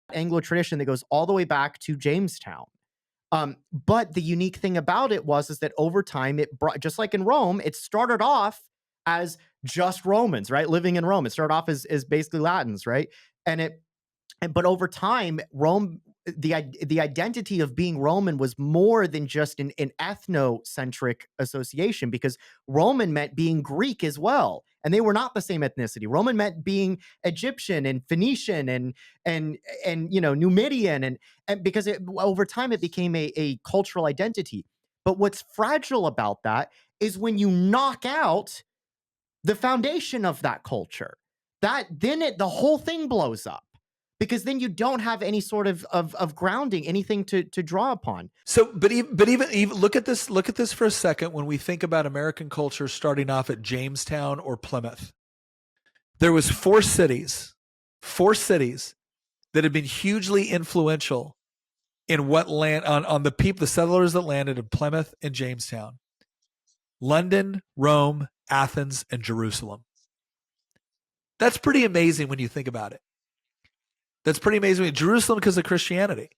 from Anglo tradition that goes all the way back to Jamestown. But the unique thing about it is that over time, it brought, just like in Rome, it started off as just Romans, right? Living in Rome. It started off as basically Latins, right? But over time, Rome, the identity of being Roman was more than just an ethnocentric association, because Roman meant being Greek as well, and they were not the same ethnicity. Roman meant being Egyptian and Phoenician and Numidian, and because over time it became a cultural identity. But what's fragile about that is when you knock out the foundation of that culture, the whole thing blows up, because then you don't have any sort of grounding, anything to draw upon. So, but even look at this for a second. When we think about American culture starting off at Jamestown or Plymouth, there was four cities that had been hugely influential in what land on the settlers that landed in Plymouth and Jamestown: London, Rome, Athens, and Jerusalem. That's pretty amazing when you think about it. That's pretty amazing. Jerusalem because of Christianity.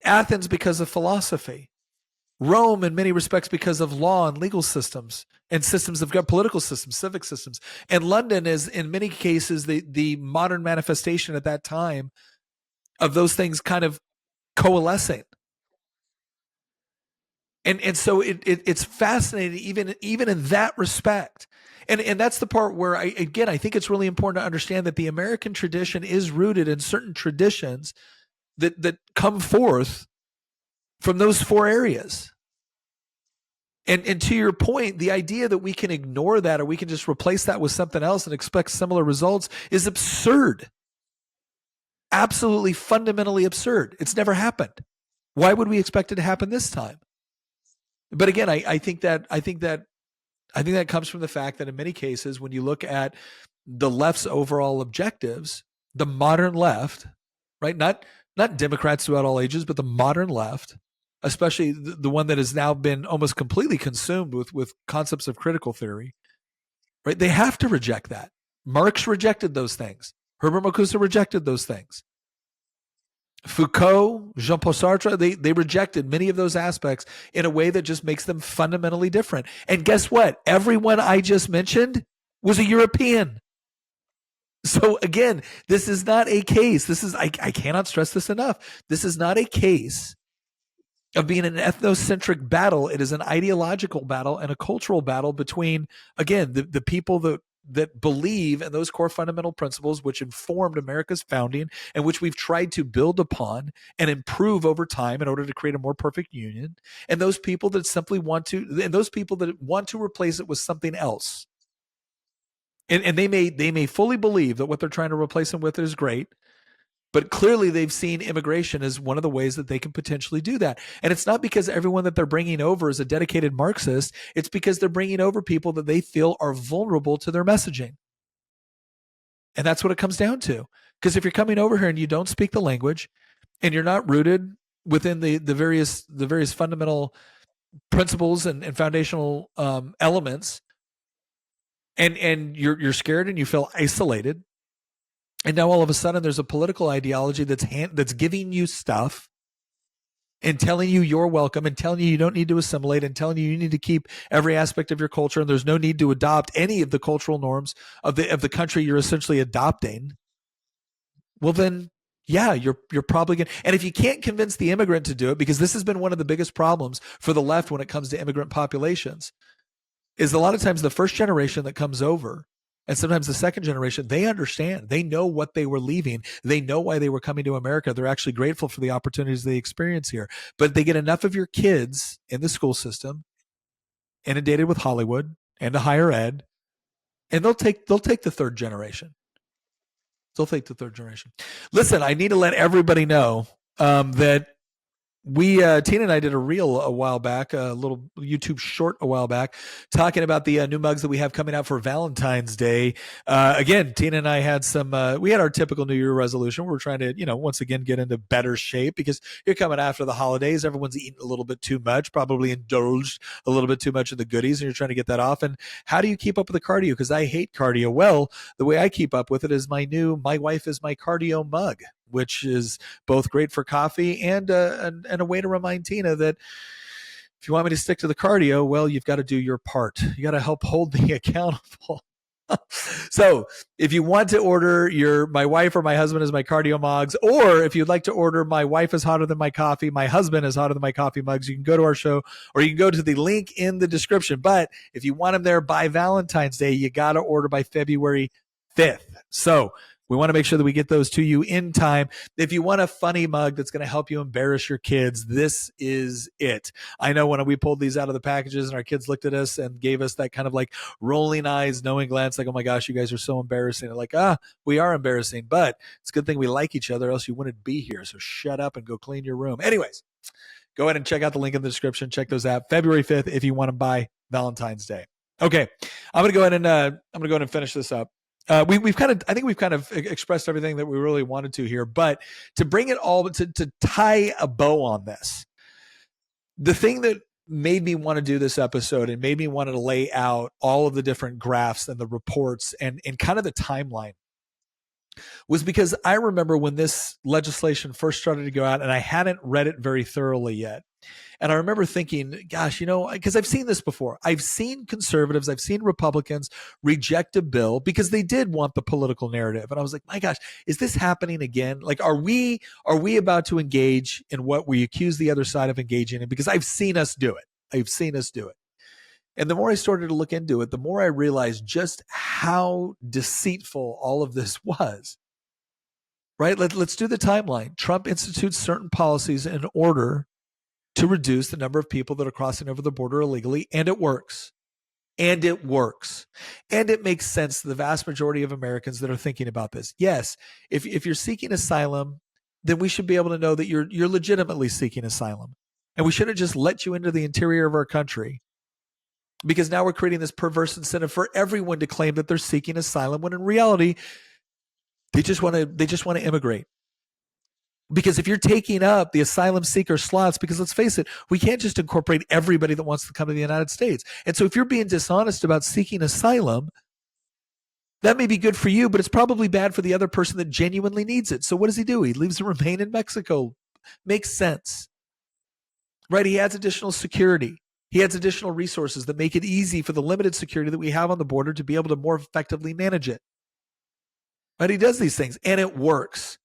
Athens because of philosophy. Rome in many respects because of law and legal systems and systems of political systems, civic systems. And London is in many cases the modern manifestation at that time of those things kind of coalescing. And so it's fascinating even in that respect. And that's the part where I think it's really important to understand that the American tradition is rooted in certain traditions that come forth from those four areas. And to your point, the idea that we can ignore that or we can just replace that with something else and expect similar results is absurd. Absolutely fundamentally absurd. It's never happened. Why would we expect it to happen this time? But again, I think that comes from the fact that in many cases, when you look at the left's overall objectives, the modern left, right? Not Democrats throughout all ages, but the modern left, especially the one that has now been almost completely consumed with concepts of critical theory, right? They have to reject that. Marx rejected those things. Herbert Marcuse rejected those things. Foucault, Jean-Paul Sartre, they rejected many of those aspects in a way that just makes them fundamentally different. And guess what? Everyone I just mentioned was a European. So again, this is not a case. I cannot stress this enough. This is not a case of being an ethnocentric battle. It is an ideological battle and a cultural battle between, again, the people that believe in those core fundamental principles which informed America's founding and which we've tried to build upon and improve over time in order to create a more perfect union, and those people that simply want to replace it with something else. And they may fully believe that what they're trying to replace them with is great, but clearly they've seen immigration as one of the ways that they can potentially do that. And it's not because everyone that they're bringing over is a dedicated Marxist. It's because they're bringing over people that they feel are vulnerable to their messaging. And that's what it comes down to. Because if you're coming over here and you don't speak the language and you're not rooted within the various fundamental principles and foundational elements, and you're scared and you feel isolated, and now all of a sudden there's a political ideology that's giving you stuff and telling you you're welcome and telling you don't need to assimilate and telling you need to keep every aspect of your culture and there's no need to adopt any of the cultural norms of the country you're essentially adopting. Well, then, yeah, you're probably going to. And if you can't convince the immigrant to do it, because this has been one of the biggest problems for the left when it comes to immigrant populations, is a lot of times the first generation that comes over And sometimes the second generation, they understand. They know what they were leaving. They know why they were coming to America. They're actually grateful for the opportunities they experience here. But they get enough of your kids in the school system, inundated with Hollywood and the higher ed, and they'll take the third generation. They'll take the third generation. Listen, I need to let everybody know that Tina and I did a reel a while back, a little YouTube short a while back, talking about the new mugs that we have coming out for Valentine's Day. Again, Tina and I had we had our typical New Year resolution. We're trying to, once again, get into better shape because you're coming after the holidays. Everyone's eating a little bit too much, probably indulged a little bit too much of the goodies, and you're trying to get that off. And how do you keep up with the cardio? Because I hate cardio. Well, the way I keep up with it is my wife is my cardio mug, which is both great for coffee and a way to remind Tina that if you want me to stick to the cardio, well, you've got to do your part. You got to help hold me accountable. So if you want to order my wife or my husband as my cardio mugs, or if you'd like to order my wife is hotter than my coffee, my husband is hotter than my coffee mugs, you can go to our show or you can go to the link in the description. But if you want them there by Valentine's Day, you got to order by February 5th. So we want to make sure that we get those to you in time. If you want a funny mug that's going to help you embarrass your kids, this is it. I know when we pulled these out of the packages and our kids looked at us and gave us that kind of like rolling eyes, knowing glance, like, oh my gosh, you guys are so embarrassing. And like, we are embarrassing, but it's a good thing we like each other, else you wouldn't be here. So shut up and go clean your room. Anyways, go ahead and check out the link in the description. Check those out. February 5th if you want to buy Valentine's Day. Okay, I'm going to go ahead and finish this up. I think we've kind of expressed everything that we really wanted to here, but to bring it all to tie a bow on this, the thing that made me want to do this episode and made me want to lay out all of the different graphs and the reports and kind of the timeline was because I remember when this legislation first started to go out and I hadn't read it very thoroughly yet. And I remember thinking, gosh, because I've seen this before. I've seen conservatives, I've seen Republicans reject a bill because they did want the political narrative. And I was like, my gosh, is this happening again? Like, are we about to engage in what we accuse the other side of engaging in? Because I've seen us do it. And the more I started to look into it, the more I realized just how deceitful all of this was. Right? Let's do the timeline. Trump institutes certain policies in order to reduce the number of people that are crossing over the border illegally, and it works. And it makes sense to the vast majority of Americans that are thinking about this. Yes, if you're seeking asylum, then we should be able to know that you're legitimately seeking asylum. And we shouldn't just let you into the interior of our country, because now we're creating this perverse incentive for everyone to claim that they're seeking asylum when in reality, they just want to immigrate. Because if you're taking up the asylum seeker slots, because let's face it, we can't just incorporate everybody that wants to come to the United States. And so if you're being dishonest about seeking asylum, that may be good for you, but it's probably bad for the other person that genuinely needs it. So what does he do? He leaves them remain in Mexico. Makes sense. Right? He adds additional security. He adds additional resources that make it easy for the limited security that we have on the border to be able to more effectively manage it. Right? He does these things, and it works.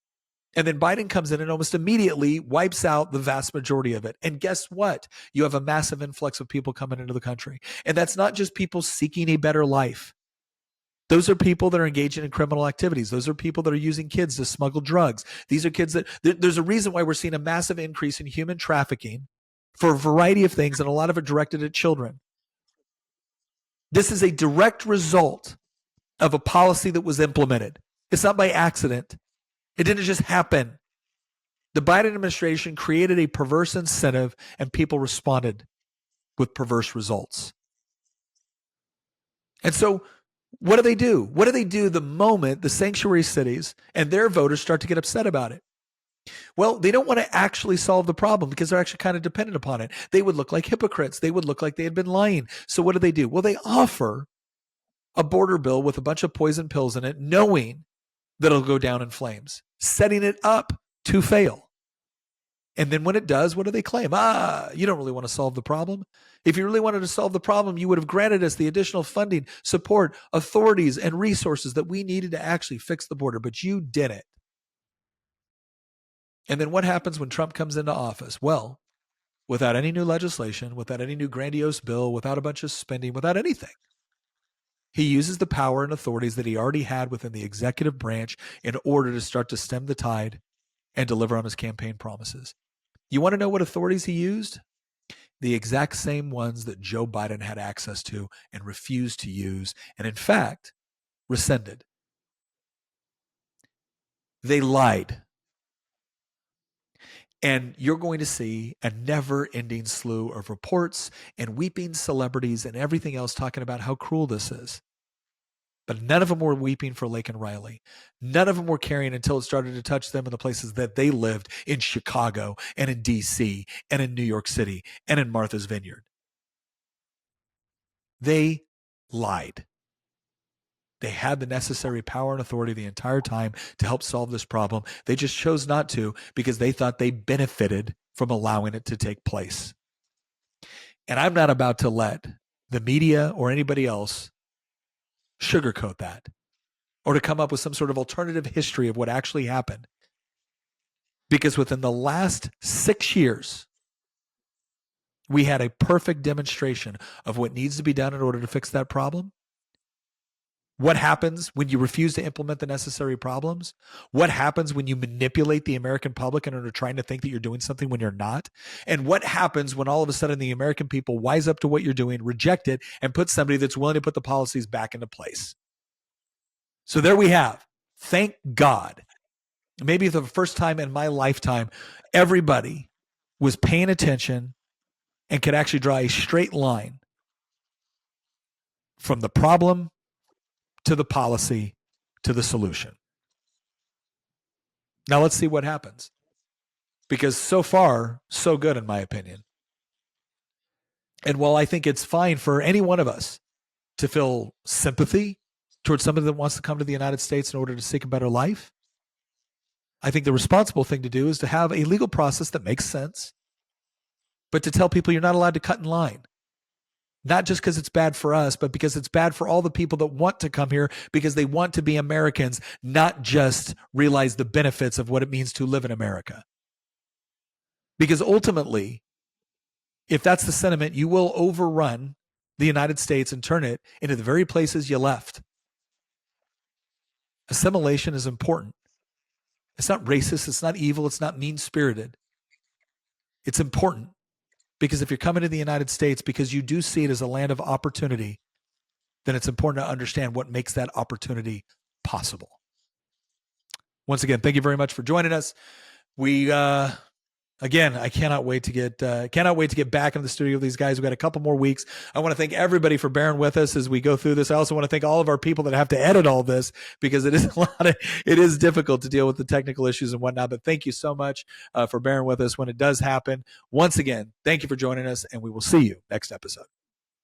And then Biden comes in and almost immediately wipes out the vast majority of it. And guess what? You have a massive influx of people coming into the country. And that's not just people seeking a better life. Those are people that are engaging in criminal activities. Those are people that are using kids to smuggle drugs. These are kids there's a reason why we're seeing a massive increase in human trafficking for a variety of things, and a lot of it directed at children. This is a direct result of a policy that was implemented. It's not by accident. It didn't just happen. The Biden administration created a perverse incentive and people responded with perverse results. And so what do they do? What do they do the moment the sanctuary cities and their voters start to get upset about it? Well, they don't want to actually solve the problem because they're actually kind of dependent upon it. They would look like hypocrites. They would look like they had been lying. So what do? Well, they offer a border bill with a bunch of poison pills in it, knowing that it'll go down in flames, setting it up to fail. And then when it does, what do they claim? You don't really want to solve the problem. If you really wanted to solve the problem, you would have granted us the additional funding, support, authorities, and resources that we needed to actually fix the border, but you didn't. And then what happens when Trump comes into office? Well, without any new legislation, without any new grandiose bill, without a bunch of spending, without anything, He uses the power and authorities that he already had within the executive branch in order to start to stem the tide and deliver on his campaign promises. You want to know what authorities he used? The exact same ones that Joe Biden had access to and refused to use, and in fact, rescinded. They lied. And you're going to see a never-ending slew of reports and weeping celebrities and everything else talking about how cruel this is. But none of them were weeping for Laken Riley. None of them were caring until it started to touch them in the places that they lived in Chicago and in D.C. and in New York City and in Martha's Vineyard. They lied. They had the necessary power and authority the entire time to help solve this problem. They just chose not to because they thought they benefited from allowing it to take place. And I'm not about to let the media or anybody else sugarcoat that or to come up with some sort of alternative history of what actually happened. Because within the last 6 years, we had a perfect demonstration of what needs to be done in order to fix that problem. What happens when you refuse to implement the necessary problems? What happens when you manipulate the American public and are trying to think that you're doing something when you're not? And what happens when all of a sudden the American people wise up to what you're doing, reject it, and put somebody that's willing to put the policies back into place? So there we have. Thank God. Maybe for the first time in my lifetime, everybody was paying attention and could actually draw a straight line from the problem to the policy to the solution. Now let's see what happens. Because so far, so good in my opinion. And while I think it's fine for any one of us to feel sympathy towards somebody that wants to come to the United States in order to seek a better life, I think the responsible thing to do is to have a legal process that makes sense, but to tell people you're not allowed to cut in line. Not just because it's bad for us, but because it's bad for all the people that want to come here because they want to be Americans, not just realize the benefits of what it means to live in America. Because ultimately, if that's the sentiment, you will overrun the United States and turn it into the very places you left. Assimilation is important. It's not racist. It's not evil. It's not mean-spirited. It's important. Because if you're coming to the United States because you do see it as a land of opportunity, then it's important to understand what makes that opportunity possible. Once again, thank you very much for joining us. Again, I cannot wait to get back into the studio with these guys. We've got a couple more weeks. I want to thank everybody for bearing with us as we go through this. I also want to thank all of our people that have to edit all this because it is difficult to deal with the technical issues and whatnot. But thank you so much for bearing with us when it does happen. Once again, thank you for joining us, and we will see you next episode.